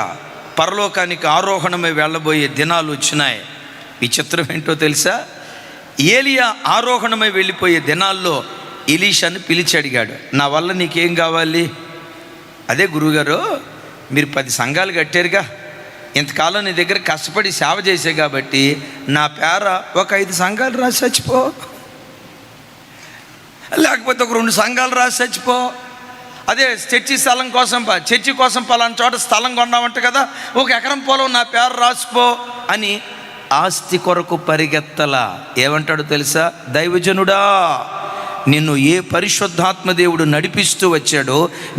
పరలోకానికి ఆరోహణమై వెళ్ళబోయే దినాలు వచ్చినాయి. ఈ చిత్రం ఏంటో తెలుసా? ఏలియా ఆరోహణమై వెళ్ళిపోయే దినాల్లో ఎలీషాని పిలిచి అడిగాడు, నా వల్ల నీకేం కావాలి? అదే గురువుగారు, మీరు 10 సంఘాలు కట్టారుగా, ఇంతకాలం నీ దగ్గర కష్టపడి సేవ చేసే కాబట్టి నా పేర ఒక 5 సంఘాలు రాసి చచ్చిపో, లేకపోతే ఒక 2 సంఘాలు రాసి చచ్చిపో. అదే చర్చి స్థలం కోసం చర్చి కోసం పలానా చోట స్థలం కొన్నామంట కదా, 1 ఎకరం పొలం నా పేరు రాసిపో అని ఆస్తి కొరకు పరిగెత్తలా. ఏమంటాడు తెలుసా? దైవజనుడా, నిన్ను ఏ పరిశుద్ధాత్మ దేవుడు నడిపిస్తూ వచ్చాడో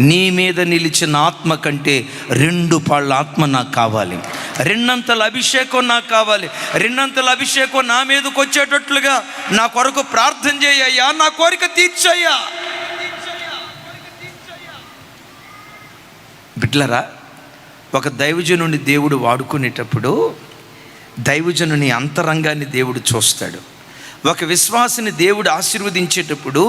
నీ మీద నిలిచిన ఆత్మ కంటే 2 పాళ్ళ ఆత్మ నాకు కావాలి, 2 అభిషేకం నాకు కావాలి, 2 అభిషేకం నా మీదకి వచ్చేటట్లుగా నా కొరకు ప్రార్థన చేయయ్యా, నా కోరిక తీర్చయ్యా. బిడ్లరా, ఒక దైవజనుని దేవుడు వాడుకునేటప్పుడు దైవజనుని అంతరంగాన్ని దేవుడు చూస్తాడు. ఒక విశ్వాసిని దేవుడు ఆశీర్వదించేటప్పుడు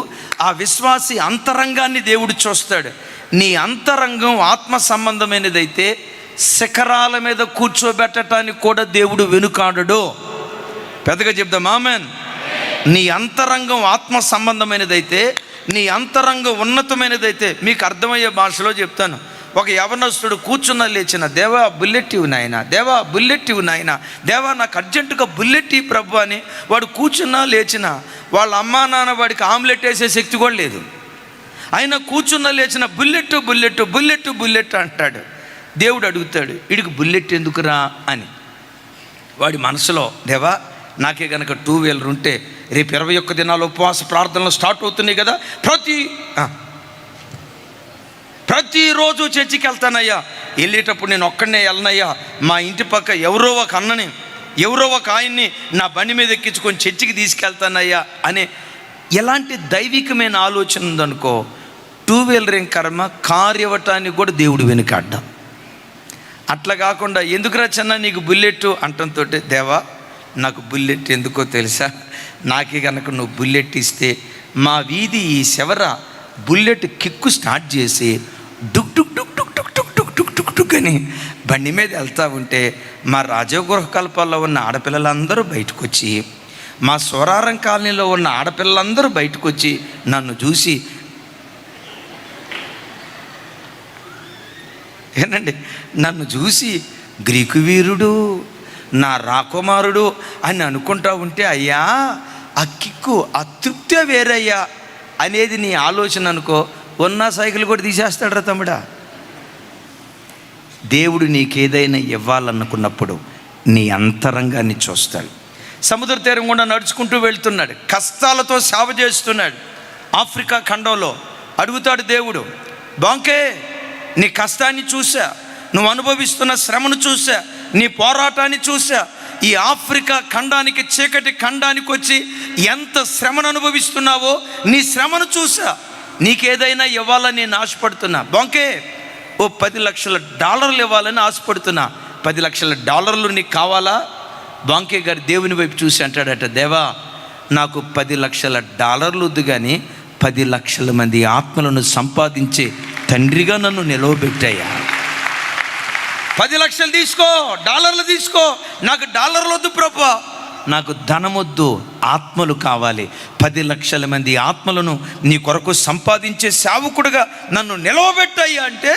ఆ విశ్వాసి అంతరంగాన్ని దేవుడు చూస్తాడు. నీ అంతరంగం ఆత్మ సంబంధమైనదైతే శిఖరాల మీద కూర్చోబెట్టడానికి కూడా దేవుడు వెనుకాడడు. పెద్దగా చెప్దాం ఆమెన్. నీ అంతరంగం ఆత్మ సంబంధమైనదైతే, నీ అంతరంగం ఉన్నతమైనదైతే, మీకు అర్థమయ్యే భాషలో చెప్తాను. ఒక యవనస్తుడు కూర్చున్న లేచిన, దేవా బుల్లెట్ ఇవ్వు నాయన, దేవా బుల్లెట్ ఇవ్వు నాయన, దేవా నాకు అర్జెంటుగా బుల్లెట్ ఇవ్వు ప్రభు అని వాడు కూర్చున్నా లేచిన, వాళ్ళ అమ్మా నాన్న వాడికి ఆమ్లెట్ వేసే శక్తి కూడా లేదు. ఆయన కూర్చున్న లేచిన బుల్లెట్ బుల్లెట్ బుల్లెట్ బుల్లెట్ అంటాడు. దేవుడు అడుగుతాడు, వీడికి బుల్లెట్ ఎందుకురా అని. వాడి మనసులో, దేవా నాకే కనుక 2 వీలర్ ఉంటే రేపు 21 దినాలు ఉపవాస ప్రార్థనలు స్టార్ట్ అవుతున్నాయి కదా, ప్రతిరోజు చర్చికి వెళ్తానయ్యా, వెళ్ళేటప్పుడు నేను ఒక్కడనే వెళ్ళనయ్యా, మా ఇంటి పక్క ఎవరో ఒక అన్నని ఎవరో ఒక ఆయన్ని నా బండి మీద ఎక్కించుకొని చర్చికి తీసుకెళ్తానయ్యా అనే ఎలాంటి దైవికమైన ఆలోచన ఉందనుకో, 2 వీలర్ ఏం కర్మ, కారు ఇవ్వటానికి కూడా దేవుడు వెనుకాడ్డాం. అట్లా కాకుండా ఎందుకురా చిన్న నీకు బుల్లెట్ అంటంతో, దేవా నాకు బుల్లెట్ ఎందుకో తెలుసా, నాకే కనుక నువ్వు బుల్లెట్ ఇస్తే మా వీధి ఈ చివర బుల్లెట్ కిక్కు స్టార్ట్ చేసి Duc Duc Duc Duc Duc Duc Duc Duc Duc Duc అని బండి మీద వెళ్తూ ఉంటే మా రాజగృహ కల్పాల్లో ఉన్న ఆడపిల్లలందరూ బయటకు వచ్చి, మా సోరారం కాలనీలో ఉన్న ఆడపిల్లలందరూ బయటకు వచ్చి నన్ను చూసి, ఏనండి, నన్ను చూసి గ్రీకు వీరుడు, నా రాకుమారుడు అని అనుకుంటా ఉంటే, అయ్యా ఆ కిక్కు, ఆ తృప్తే వేరయ్యా అనేది నీ ఆలోచన అనుకో, ఉన్న సైకిల్ కూడా తీసేస్తాడు రా తమ్ముడా. దేవుడు నీకేదైనా ఇవ్వాలనుకున్నప్పుడు నీ అంతరంగాన్ని చూస్తాడు. సముద్ర తీరం గుండా నడుచుకుంటూ వెళ్తున్నాడు, కష్టాలతో సేవ చేస్తున్నాడు. ఆఫ్రికా ఖండంలో అడుగుతాడు దేవుడు, బాంకే నీ కష్టాన్ని చూసా, నువ్వు అనుభవిస్తున్న శ్రమను చూసా, నీ పోరాటాన్ని చూసా, ఈ ఆఫ్రికా ఖండానికి, చీకటి ఖండానికి వచ్చి ఎంత శ్రమను అనుభవిస్తున్నావో నీ శ్రమను చూసా, నీకేదైనా ఇవ్వాలని నేను ఆశపడుతున్నా. బాంకే ఓ $10 లక్షల ఇవ్వాలని ఆశపడుతున్నా, $10 లక్షల నీకు కావాలా? బాంకే గారు దేవుని వైపు చూసి అంటాడట, దేవా నాకు $10 లక్షల వద్దు కానీ 10 లక్షల మంది ఆత్మలను సంపాదించే తండ్రిగా నన్ను నిలవబెట్టాయా. 10 లక్షలు తీసుకో, డాలర్లు తీసుకో, నాకు డాలర్లు వద్దు ప్రభా, నాకు ధనమొద్దు, ఆత్మలు కావాలి. 10 లక్షల మంది ఆత్మలను నీ కొరకు సంపాదించే సేవకుడుగా నన్ను నిలవబెట్టాయి అంటే,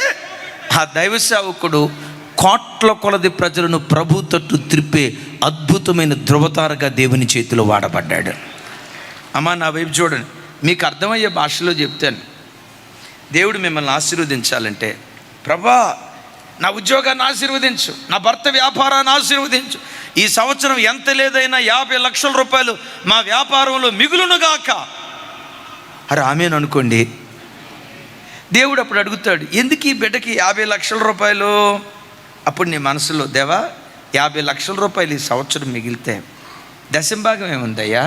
ఆ దైవ సేవకుడు కోట్ల కొలది ప్రజలను ప్రభు తట్టు త్రిప్పే అద్భుతమైన ధృవతారగా దేవుని చేతిలో వాడబడ్డాడు. అమ్మా నా వైపు చూడండి, మీకు అర్థమయ్యే భాషలో చెప్తాను. దేవుడు మిమ్మల్ని ఆశీర్వదించాలంటే, ప్రభా నా ఉద్యోగాన్ని ఆశీర్వదించు, నా భర్త వ్యాపారాన్ని ఆశీర్వదించు, ఈ సంవత్సరం ఎంత లేదైనా 50 లక్షల రూపాయలు మా వ్యాపారంలో మిగులునుగాక. అరే ఆమెను అనుకోండి. దేవుడు అప్పుడు అడుగుతాడు, ఎందుకు ఈ బిడ్డకి 50 లక్షల రూపాయలు? అప్పుడు నీ మనసులో, దేవా 50 లక్షల రూపాయలు ఈ సంవత్సరం మిగిలితే దశంభాగం ఏముందయ్యా,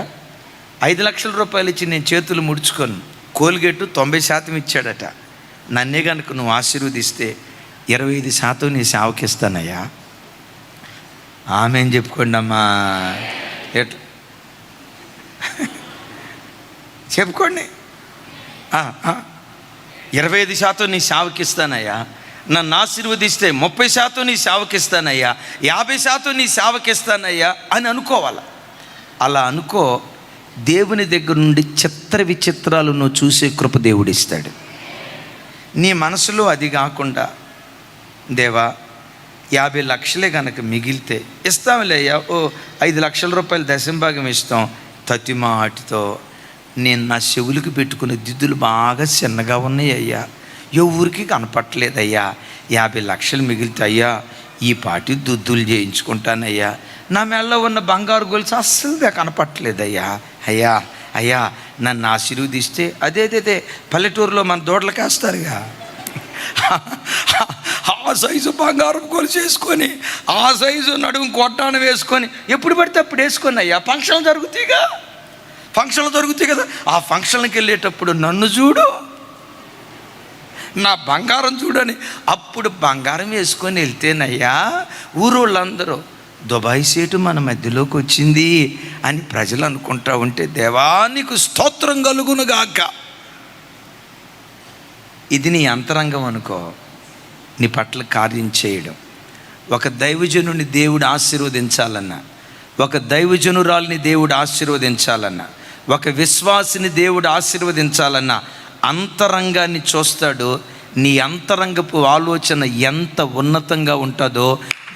5 లక్షల రూపాయలు ఇచ్చి నేను చేతులు ముడుచుకోను, కోల్గేట్ 90% ఇచ్చాడట. నన్నే కనుక నువ్వు ఆశీర్వదిస్తే 25% నీ సేవకి ఇస్తానయ్యా. ఆమె అని చెప్పుకోండి అమ్మా. ఎట్లా చెప్పుకోండి. 25% నీ సేవకి ఇస్తానయ్యా, నన్ను ఆశీర్వదిస్తే 30% నీ సేవకి ఇస్తానయ్యా, 50% నీ సేవకి ఇస్తానయ్యా అని అనుకోవాలి. అలా అనుకో. దేవుని దగ్గర నుండి చిత్ర విచిత్రాలు నువ్వు చూసే కృప దేవుడు ఇస్తాడు. నీ మనసులో అది కాకుండా, దేవా 50 లక్షలే కనుక మిగిలితే ఇస్తాంలే అయ్యా, 5 లక్షల రూపాయలు దశంభాగం ఇస్తాం. తతిమాటితో నేను నా చెవులకు పెట్టుకునే దిద్దులు బాగా చిన్నగా ఉన్నాయి అయ్యా, ఎవరికి కనపట్టలేదయ్యా, 50 లక్షలు మిగిలితే అయ్యా ఈ పాటి దుద్దులు చేయించుకుంటానయ్యా, నా మెల్ల ఉన్న బంగారు గొలుసు అస్సలుగా కనపట్టలేదయ్యా, అయ్యా అయ్యా నన్ను ఆశీర్వదిస్తే. అదేదే పల్లెటూరులో మన దూడలకు వేస్తారుగా, ఆ సైజు బంగారం గొలుసు వేసుకొని, ఆ సైజు నడుము కొట్టాను వేసుకొని ఎప్పుడు పడితే అప్పుడు వేసుకొని అయ్యా ఫంక్షన్లు జరుగుతాయి కదా, ఆ ఫంక్షన్కి వెళ్ళేటప్పుడు నన్ను చూడు, నా బంగారం చూడని అప్పుడు బంగారం వేసుకొని వెళ్తేనయ్యా ఊరోళ్ళందరూ దుబాయ్ సేటు మన మధ్యలోకి వచ్చింది అని ప్రజలు అనుకుంటా ఉంటే, దేవానికి స్తోత్రం కలుగునుగాక. ఇది నీ అంతరంగం అనుకో. నీ పట్ల కార్యం చేయడం. ఒక దైవజనుని దేవుడు ఆశీర్వదించాలన్నా, ఒక దైవజనురాల్ని దేవుడు ఆశీర్వదించాలన్నా, ఒక విశ్వాసిని దేవుడు ఆశీర్వదించాలన్నా అంతరంగాన్ని చూస్తాడు. నీ అంతరంగపు ఆలోచన ఎంత ఉన్నతంగా ఉంటుందో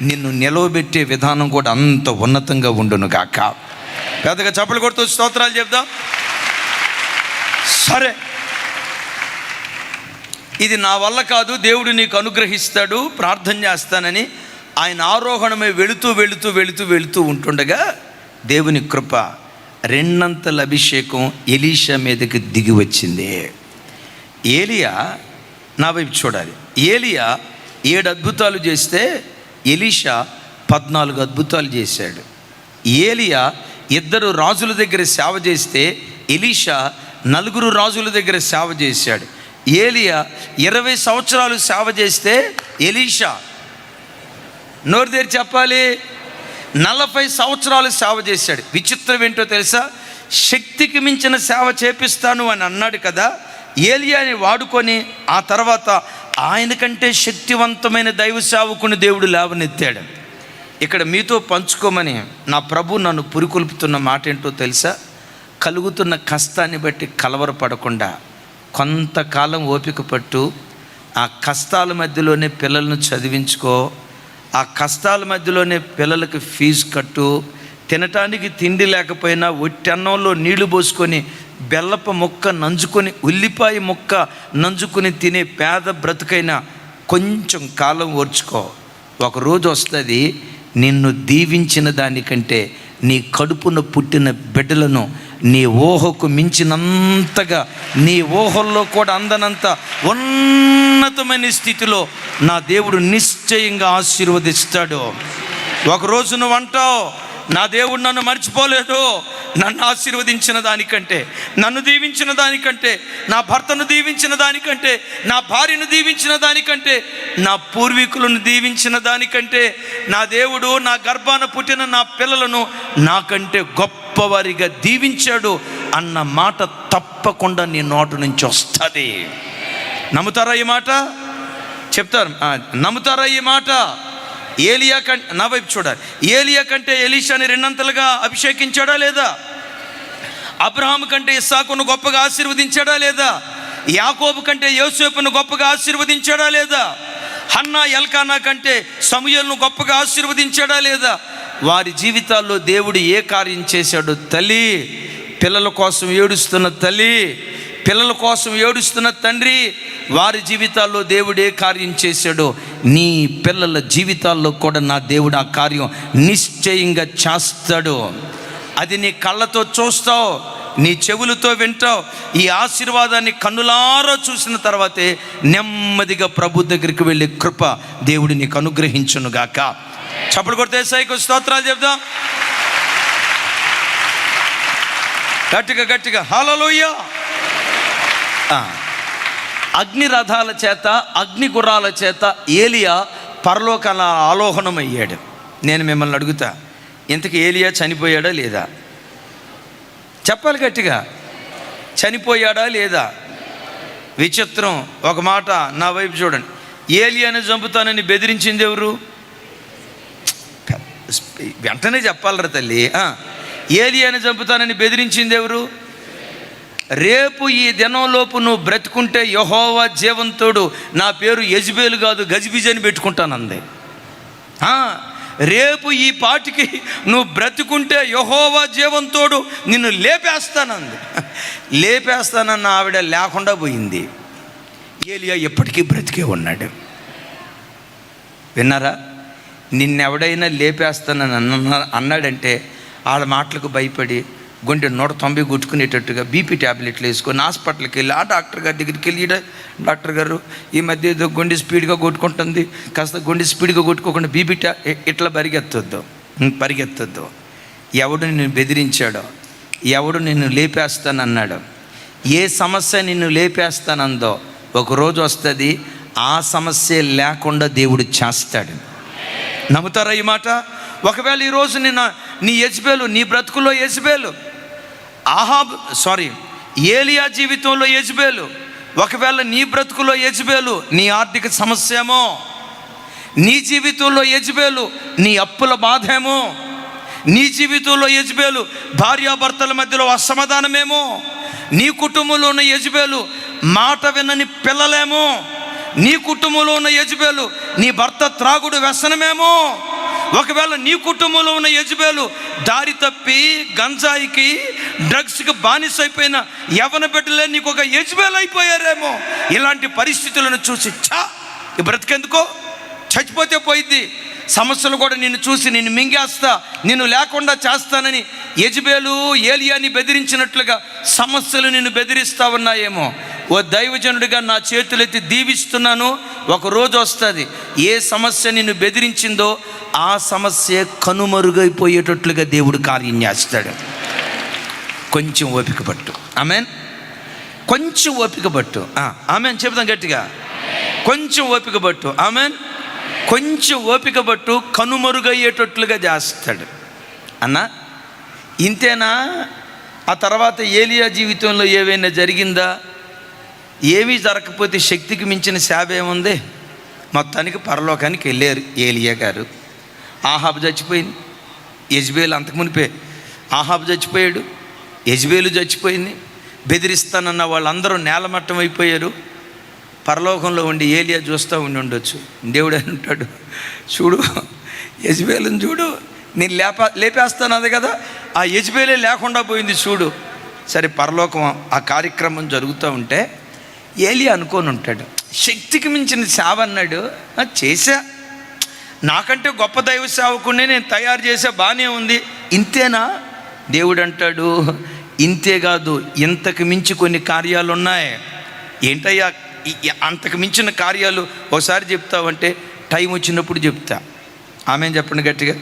నిన్ను నిలవబెట్టే విధానం కూడా అంత ఉన్నతంగా ఉండును గాక. పెద్దగా చప్పలు కొడుతూ స్తోత్రాలు చెప్దాం. సరే, ఇది నా వల్ల కాదు, దేవుడు నీకు అనుగ్రహిస్తాడు, ప్రార్థన చేస్తానని ఆయన ఆరోహణమై వెళుతూ ఉంటుండగా దేవుని కృప 2 అంతల అభిషేకం ఎలీషా మీదకి దిగి వచ్చింది. ఏలియా నా వైపు చూడాలి. ఏలియా 7 అద్భుతాలు చేస్తే ఎలీషా 14 అద్భుతాలు చేశాడు. ఏలియా 2 రాజుల దగ్గర సేవ చేస్తే ఎలీషా 4 రాజుల దగ్గర సేవ చేశాడు. ఏలియా 20 సంవత్సరాలు సేవ చేస్తే ఎలీషా నోరు తెరిచి చెప్పాలి 40 సంవత్సరాలు సేవ చేశాడు. విచిత్రం ఏంటో తెలుసా? శక్తికి మించిన సేవ చేపిస్తాను అని అన్నాడు కదా, ఏలియాని వాడుకొని ఆ తర్వాత ఆయన కంటే శక్తివంతమైన దైవ సేవకుని దేవుడు లేవనెత్తాడు. ఇక్కడ మీతో పంచుకోమని నా ప్రభు నన్ను పురికొల్పుతున్న మాట ఏంటో తెలుసా? కలుగుతున్న కష్టాన్ని బట్టి కలవరపడకుండా కొంతకాలం ఓపిక పట్టు. ఆ కష్టాల మధ్యలోనే పిల్లలను చదివించుకో, ఆ కష్టాల మధ్యలోనే పిల్లలకి ఫీజు కట్టు. తినటానికి తిండి లేకపోయినా ఒట్టన్నంలో నీళ్లు పోసుకొని బెల్లపు ముక్క నంజుకొని ఉల్లిపాయ ముక్క నంజుకొని తినే పేద బ్రతుకైనా కొంచెం కాలం ఓర్చుకో. ఒకరోజు వస్తుంది నిన్ను దీవించిన దానికంటే నీ కడుపున పుట్టిన బిడ్డలను నీ ఊహకు మించినంతగా, నీ ఊహల్లో కూడా అందనంత ఉన్నతమైన స్థితిలో నా దేవుడు నిశ్చయంగా ఆశీర్వదిస్తాడు. ఒకరోజు నువ్వు అంటావు, నా దేవుడు నన్ను మర్చిపోలేదు, నన్ను ఆశీర్వదించిన దానికంటే, నన్ను దీవించిన దానికంటే, నా భర్తను దీవించిన దానికంటే, నా భార్యను దీవించిన దానికంటే, నా పూర్వీకులను దీవించిన దానికంటే, నా దేవుడు నా గర్భాన పుట్టిన నా పిల్లలను నాకంటే గొప్పవారిగా దీవించాడు అన్న మాట తప్పకుండా నీ నోటు నుంచి వస్తుంది. నమ్ముతారా ఈ మాట? చెప్తారు, నమ్ముతారా ఈ మాట? ఏలియా కంటే, నా వైపు చూడాలి, ఏలియా కంటే ఎలీషాని 2 అంతలుగా అభిషేకించాడా లేదా? అబ్రహాము కంటే ఇస్సాకును గొప్పగా ఆశీర్వదించాడా లేదా? యాకోబు కంటే యోసేపును గొప్పగా ఆశీర్వదించాడా లేదా? హన్నా ఎల్కానా కంటే సమూయేలును గొప్పగా ఆశీర్వదించాడా లేదా? వారి జీవితాల్లో దేవుడు ఏ కార్యం చేశాడో తల్లి, పిల్లల కోసం ఏడుస్తున్న తల్లి, పిల్లల కోసం ఏడుస్తున్న తండ్రి, వారి జీవితాల్లో దేవుడు ఏ కార్యం చేశాడో నీ పిల్లల జీవితాల్లో కూడా నా దేవుడు ఆ కార్యం నిశ్చయంగా చేస్తాడు. అది నీ కళ్ళతో చూస్తావు, నీ చెవులతో వింటావు. ఈ ఆశీర్వాదాన్ని కన్నులారా చూసిన తర్వాతే నెమ్మదిగా ప్రభు దగ్గరికి వెళ్ళే కృప దేవుడు నీకు అనుగ్రహించునుగాక. చప్పలు కొడితే యేసయ్యకు స్తోత్రాలు చెప్దాం. గట్టిగా హల్లెలూయా. అగ్ని రథాల చేత, అగ్ని గుర్రాల చేత ఏలియా పరలోకాల ఆలోహణమయ్యాడు. నేను మిమ్మల్ని అడుగుతా, ఇంతకు ఏలియా చనిపోయాడా లేదా? చెప్పాలి గట్టిగా, చనిపోయాడా లేదా? విచిత్రం. ఒక మాట నా వైపు చూడండి. ఏలియాని చంపుతానని బెదిరించింది ఎవరు? వెంటనే చెప్పాలరా తల్లి. ఏలియాని చంపుతానని బెదిరించింది ఎవరు? రేపు ఈ దినంలోపు నువ్వు బ్రతుకుంటే యెహోవా జీవంతోడు, నా పేరు యెజబేలు కాదు గజిబిజి అని పెట్టుకుంటానంది. రేపు ఈ పాటికి నువ్వు బ్రతుకుంటే యెహోవా జీవంతోడు నిన్ను లేపేస్తానంది. లేపేస్తానన్న ఆవిడ లేకుండా పోయింది. ఏలియా ఎప్పటికీ బ్రతికే ఉన్నాడు. విన్నారా? నిన్నెవడైనా లేపేస్తానని అన్నాడంటే వాళ్ళ మాటలకు భయపడి గుండె 190 కొట్టుకునేటట్టుగా బీపీ ట్యాబ్లెట్లు వేసుకొని హాస్పిటల్కి వెళ్ళి ఆ డాక్టర్ గారి దగ్గరికి వెళ్ళి, డాక్టర్ గారు ఈ మధ్య ఏదో గుండె స్పీడ్గా కొట్టుకుంటుంది, కాస్త గుండె స్పీడ్గా కొట్టుకోకుండా బీపీ ఇట్లా పరిగెత్తొద్దు. ఎవడు నిన్ను బెదిరించాడో, ఎవడు నిన్ను లేపేస్తానన్నాడో, ఏ సమస్య నిన్ను లేపేస్తానందో ఒకరోజు వస్తుంది. ఆ సమస్య లేకుండా దేవుడు చేస్తాడు. నమ్ముతారా ఈ మాట? ఒకవేళ ఈరోజు నీ యెజబేలు, నీ బ్రతుకులో యెజబేలు, ఏలియా జీవితంలో యెజబేలు, ఒకవేళ నీ బ్రతుకులో యెజబేలు నీ ఆర్థిక సమస్యేమో, నీ జీవితంలో యెజబేలు నీ అప్పుల బాధేమో, నీ జీవితంలో యెజబేలు భార్యాభర్తల మధ్యలో అసమాధానమేమో, నీ కుటుంబంలో ఉన్న యెజబేలు మాట వినని పిల్లలేమో, నీ కుటుంబంలో ఉన్న యెజబేలు నీ భర్త త్రాగుడు వ్యసనమేమో, ఒకవేళ నీ కుటుంబంలో ఉన్న యెజబేలు దారి తప్పి గంజాయికి డ్రగ్స్కి బానిసైపోయిన యవన బిడ్డలే నీకు ఒక యెజబేలు అయిపోయారేమో. ఇలాంటి పరిస్థితులను చూసి ఈ బ్రతికెందుకో, చచ్చిపోతే పోయిద్ది, సమస్యలు కూడా నిన్ను చూసి నిన్ను మింగేస్తా, నిన్ను లేకుండా చేస్తానని యెజబేలు ఏలియాని బెదిరించినట్లుగా సమస్యలు నిన్ను బెదిరిస్తా ఉన్నాయేమో. ఓ దైవజనుడిగా నా చేతులెత్తి దీవిస్తున్నాను, ఒకరోజు వస్తుంది ఏ సమస్య నిన్ను బెదిరించిందో ఆ సమస్య కనుమరుగైపోయేటట్లుగా దేవుడు కార్యం చేస్తాడు. కొంచెం ఓపిక పట్టు. ఆమెన్. కొంచెం ఓపిక పట్టు. ఆమెన్ చెబుతాం గట్టిగా. కొంచెం ఓపిక పట్టు. ఆమెన్. కొంచెం ఓపిక పట్టు, కనుమరుగయ్యేటట్లుగా చేస్తాడు. అన్న ఇంతేనా? ఆ తర్వాత ఏలియా జీవితంలో ఏవైనా జరిగిందా? ఏమీ జరగకపోతే శక్తికి మించిన సేవ ఏముంది? మొత్తానికి పరలోకానికి వెళ్ళారు ఏలియా గారు. ఆహాబు చచ్చిపోయింది, యెజబేలు అంతకుమునిపే ఆహాబు చచ్చిపోయాడు, యెజబేలు చచ్చిపోయింది, బెదిరిస్తానన్న వాళ్ళందరూ నేలమట్టం అయిపోయారు. పరలోకంలో ఉండి ఏలియా చూస్తూ ఉండొచ్చు. దేవుడు అంటాడు, చూడు యెజబేలుని చూడు, నేను లేపేస్తాను కదా, ఆ యెజబేలే లేకుండా పోయింది చూడు. సరే, పరలోకం ఆ కార్యక్రమం జరుగుతూ ఉంటే ఏలియా అనుకొని ఉంటాడు, శక్తికి మించిన సేవ అన్నాడు, చేశా, నాకంటే గొప్ప దైవ సేవకుడిని నేను తయారు చేసా, బాగానే ఉంది, ఇంతేనా? దేవుడు అంటాడు, ఇంతేకాదు, ఇంతకు మించి కొన్ని కార్యాలు ఉన్నాయి. ఏంటయ్యా అంతకు మించిన కార్యాలు? ఒకసారి చెప్తావంటే టైం వచ్చినప్పుడు చెప్తా. ఆమెను చెప్పండి గట్టిగా.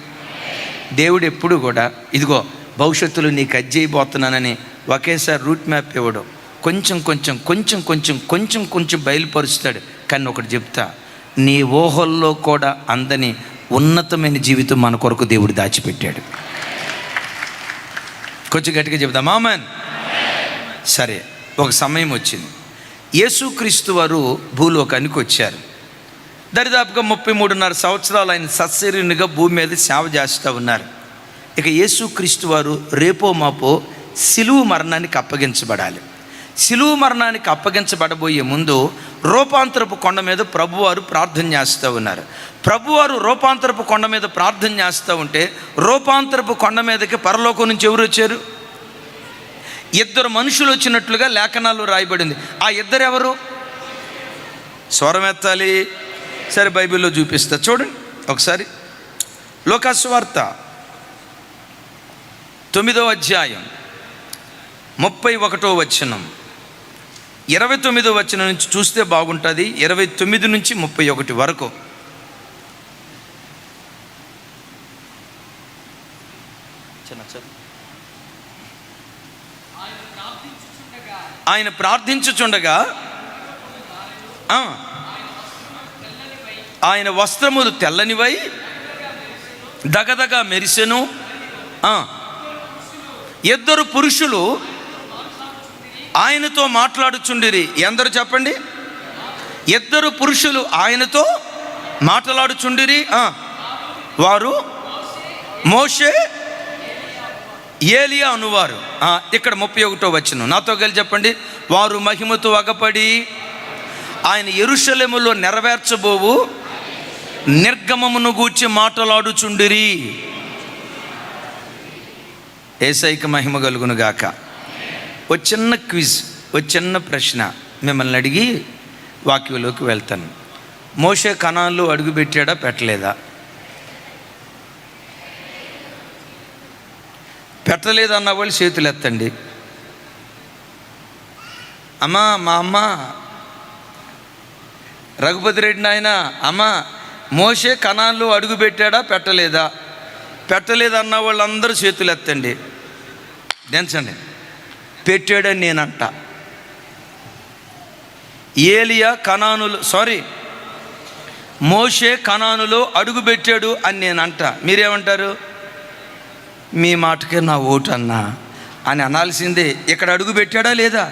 దేవుడు ఎప్పుడు కూడా ఇదిగో భవిష్యత్తులో నీకు అజ్జయిపోతున్నానని ఒకేసారి రూట్ మ్యాప్ ఇవ్వడం, కొంచెం కొంచెం కొంచెం కొంచెం కొంచెం కొంచెం బయలుపరుస్తాడు. కానీ ఒకటి చెప్తా, నీ ఊహల్లో కూడా అందని ఉన్నతమైన జీవితం మన కొరకు దేవుడు దాచిపెట్టాడు. కొంచెం గట్టిగా చెప్తాం ఆమెన్. సరే, ఒక సమయం వచ్చింది, యేసుక్రీస్తు వారు భూలోకానికి వచ్చారు. దరిదాపుగా 33.5 సంవత్సరాలు ఆయన సత్శరీరునిగా భూమి మీద సేవ చేస్తూ ఉన్నారు. ఇక యేసుక్రీస్తు వారు రేపో మాపో సిలువు మరణానికి అప్పగించబడాలి. సిలువు మరణానికి అప్పగించబడబోయే ముందు రూపాంతరపు కొండ మీద ప్రభువారు ప్రార్థన చేస్తూ ఉన్నారు. ప్రభువారు రూపాంతరపు కొండ మీద ప్రార్థన చేస్తూ ఉంటే రూపాంతరపు కొండ మీదకి పరలోకం నుంచి ఎవరు వచ్చారు? 2 మనుషులు వచ్చినట్లుగా లేఖనాల్లో రాయబడింది. ఆ 2 ఎవరు? స్వరం ఎత్తాలి. సరే, బైబిల్లో చూపిస్తా చూడండి ఒకసారి. లూకా సువార్త 9వ అధ్యాయం 31వ వచనం, 29వ వచనం నుంచి చూస్తే బాగుంటుంది. 29 నుంచి 31 వరకు. ఆయన ప్రార్థించుచుండగా ఆయన వస్త్రములు తెల్లనివై దగదగా మెరిసెను. ఇద్దరు పురుషులు ఆయనతో మాట్లాడుచుండిరి. ఎందరు చెప్పండి? ఇద్దరు పురుషులు ఆయనతో మాట్లాడుచుండిరి. వారు మోషే, ఏలియా అనువారు. ఇక్కడ 31వ వచనం నాతో కలిసి చెప్పండి. వారు మహిమతో అగపడి ఆయన యెరూషలేములో నెరవేర్చబోవు నిర్గమమును గూర్చి మాట్లాడుచుండిరి. యేసయ్యకి మహిమ కలుగును గాక. ఓ చిన్న క్విజ్, ఓ చిన్న ప్రశ్న మిమ్మల్ని అడిగి వాక్యంలోకి వెళ్తాను. మోషే కనాన్లో అడుగు పెట్టాడా పెట్టలేదా? పెట్టలేదన్న వాళ్ళు చేతులు ఎత్తండి. అమ్మా, మా అమ్మ రఘుపతి రెడ్డి నాయన, అమ్మ మోషే కనాన్లో అడుగు పెట్టాడా పెట్టలేదా? పెట్టలేదన్న వాళ్ళందరూ చేతులు ఎత్తండి, దించండి. పెట్టాడని నేనంట. ఏలియా మోషే కనానులో అడుగు పెట్టాడు అని నేనంట. మీరేమంటారు? మీ మాటకే నా ఓటు అన్నా అని అనాల్సిందే. ఇక్కడ అడుగు పెట్టాడా లేదా?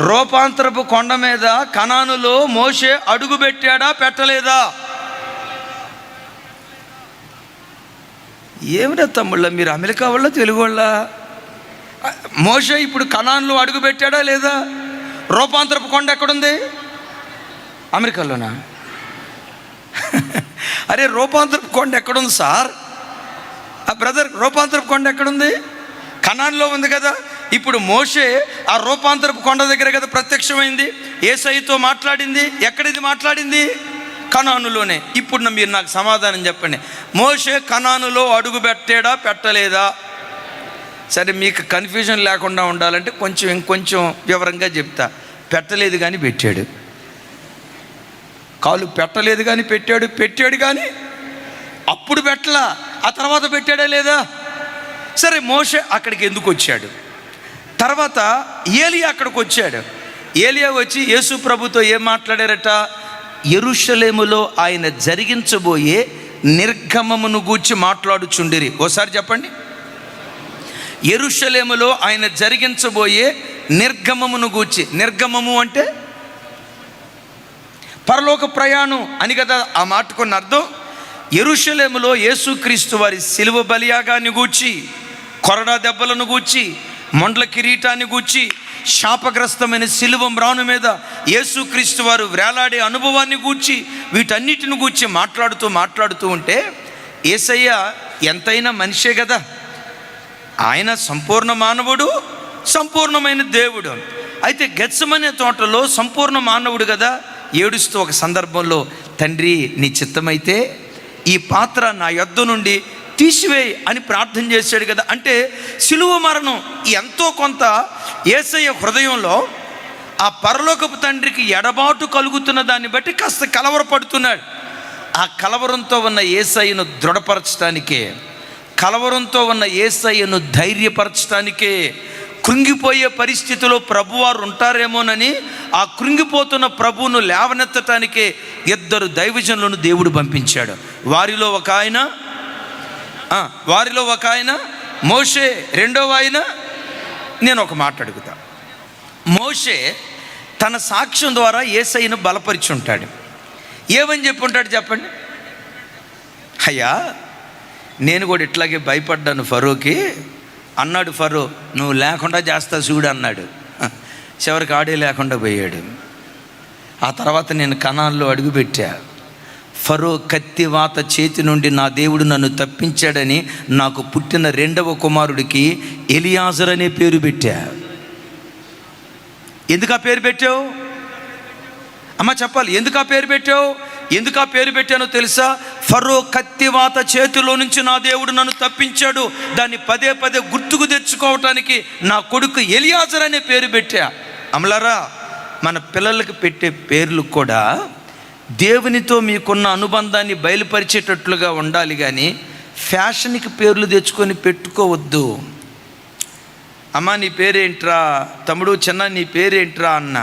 రూపాంతరపు కొండ మీద కనానులో మోషే అడుగు పెట్టాడా పెట్టలేదా? ఏమిటా తమ్ముళ్ళ, మీరు అమెరికా వాళ్ళ తెలుగు వాళ్ళ? మోషే ఇప్పుడు కనాన్లో అడుగు పెట్టాడా లేదా? రూపాంతరపు కొండ ఎక్కడుంది? అమెరికాలోనా? అరే, రూపాంతరపు కొండ ఎక్కడుంది సార్? బ్రదర్, రూపాంతరపు కొండ ఎక్కడుంది? కనాన్లో ఉంది కదా. ఇప్పుడు మోషే ఆ రూపాంతరపు కొండ దగ్గర కదా ప్రత్యక్షమైంది, యేసయ్యతో మాట్లాడింది. ఎక్కడిది మాట్లాడింది? కనానులోనే. ఇప్పుడు మీరు నాకు సమాధానం చెప్పండి. మోషే కనానులో అడుగు పెట్టాడా పెట్టలేదా? సరే, మీకు కన్ఫ్యూజన్ లేకుండా ఉండాలంటే ఇంకొంచెం వివరంగా చెప్తా. పెట్టలేదు కానీ పెట్టాడు. కాలు పెట్టలేదు కానీ పెట్టాడు కానీ అప్పుడు పెట్టలా, ఆ తర్వాత పెట్టాడా లేదా? సరే, మోషే అక్కడికి ఎందుకు వచ్చాడు? తర్వాత ఏలియా అక్కడికి వచ్చాడు. ఏలియా వచ్చి యేసు ప్రభుతో ఏం మాట్లాడారట? యెరూషలేములో ఆయన జరిగించబోయే నిర్గమమును గూర్చి మాట్లాడుచుండిరి. ఓసారి చెప్పండి. యెరూషలేములో ఆయన జరిగించబోయే నిర్గమమును గూర్చి. నిర్గమము అంటే పరలోక ప్రయాణం అని కదా ఆ మాటకున్న అర్థం. యెరూషలేములో యేసుక్రీస్తు వారి సిలువ బలియాగాన్ని గూర్చి, కొరడా దెబ్బలను గూర్చి, మొండ్ల కిరీటాన్ని గూర్చి, శాపగ్రస్తమైన సిలువ మ్రాను మీద యేసుక్రీస్తు వారు వేలాడే అనుభవాన్ని గూర్చి, వీటన్నిటిని గూర్చి మాట్లాడుతూ ఉంటే, యేసయ్య ఎంతైనా మనిషే కదా. ఆయన సంపూర్ణ మానవుడు, సంపూర్ణమైన దేవుడు. అయితే గెత్సెమనే తోటలో సంపూర్ణ మానవుడు కదా, ఏడుస్తూ ఒక సందర్భంలో, తండ్రి నీ చిత్తమైతే ఈ పాత్ర నా యొద్ద నుండి తీసివేయి అని ప్రార్థన చేశాడు కదా. అంటే సిలువ మరణం ఎంతో కొంత యేసయ్య హృదయంలో ఆ పరలోకపు తండ్రికి ఎడబాటు కలుగుతున్న దాన్ని బట్టి కాస్త కలవరపడుతున్నాడు. ఆ కలవరంతో ఉన్న యేసయ్యను దృఢపరచడానికే, కలవరంతో ఉన్న యేసయ్యను ధైర్యపరచడానికే, కృంగిపోయే పరిస్థితిలో ప్రభువారు ఉంటారేమోనని ఆ కృంగిపోతున్న ప్రభువును లేవనెత్తటానికే 2 దైవజనులను దేవుడు పంపించాడు. వారిలో ఒక ఆయన మోషే, రెండవ ఆయన. నేను ఒక మాట అడుగుతా. మోషే తన సాక్ష్యం ద్వారా యేసయ్యను బలపరిచి ఉంటాడు. ఏమని చెప్పి ఉంటాడు చెప్పండి? అయ్యా, నేను కూడా ఇట్లాగే భయపడ్డాను ఫరోకి అన్నాడు. ఫరో, నువ్వు లేకుండా చేస్తా చూడు అన్నాడు. చివరికి ఆడే లేకుండా పోయాడు. ఆ తర్వాత నేను కనాన్లో అడుగుపెట్టా. ఫరో కత్తివాత చేతి నుండి నా దేవుడు నన్ను తప్పించాడని నాకు పుట్టిన 2వ కుమారుడికి ఎలియాజర్ అనే పేరు పెట్టా. ఎందుకు ఆ పేరు పెట్టావు అమ్మ? చెప్పాలి. ఎందుకు ఆ పేరు పెట్టావు? ఎందుకు ఆ పేరు పెట్టానో తెలుసా? ఫరో కత్తివాత చేతిలో నుంచి నా దేవుడు నన్ను తప్పించాడు, దాన్ని పదే గుర్తుకు తెచ్చుకోవటానికి నా కొడుకు ఎలియాజర్ అనే పేరు పెట్టా. అమలారా, మన పిల్లలకు పెట్టే పేర్లు కూడా దేవునితో మీకున్న అనుబంధాన్ని బయలుపరిచేటట్లుగా ఉండాలి. కానీ ఫ్యాషన్కి పేర్లు తెచ్చుకొని పెట్టుకోవద్దు. అమ్మ నీ పేరేంట్రా, తమ్ముడు చిన్న నీ పేరేంట్రా అన్న.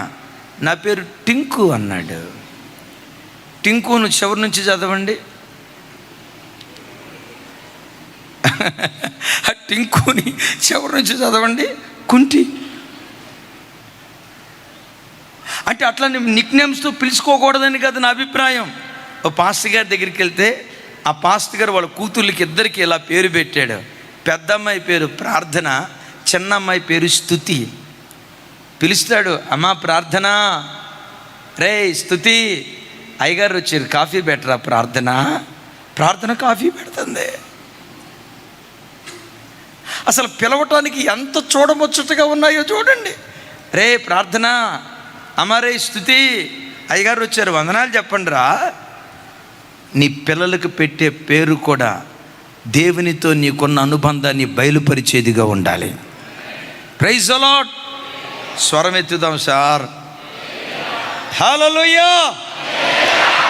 నా పేరు టింకు అన్నాడు. టింకును చివరి నుంచి చదవండి. ఆ టింకుని చివరి నుంచి చదవండి. కుంటి. అంటే అట్లా నిక్ నేమ్స్తో పిలుచుకోకూడదని కదా నా అభిప్రాయం. ఓ పాస్టర్ గారి దగ్గరికి వెళ్తే ఆ పాస్టర్ గారు వాళ్ళ కూతుర్లకి ఇద్దరికి ఇలా పేరు పెట్టాడు. పెద్ద అమ్మాయి పేరు ప్రార్థన, చిన్న అమ్మాయి పేరు స్తుతి. పిలుస్తాడు, అమ్మా ప్రార్థన, రే స్తుతి, అయ్యగారు వచ్చారు కాఫీ పెట్టరా. ప్రార్థన ప్రార్థన కాఫీ పెడుతుంది. అసలు పిలవటానికి ఎంత చూడముచ్చటగా ఉన్నాయో చూడండి. రే ప్రార్థన, అమ్మ రే స్తుతి, అయ్యగారు వచ్చారు వందనాలు చెప్పండి రా. నీ పిల్లలకు పెట్టే పేరు కూడా దేవునితో నీకున్న అనుబంధాన్ని బయలుపరిచేదిగా ఉండాలి. Praise the Lord. స్వరం ఎత్తుదాం సార్. హల్లెలూయా.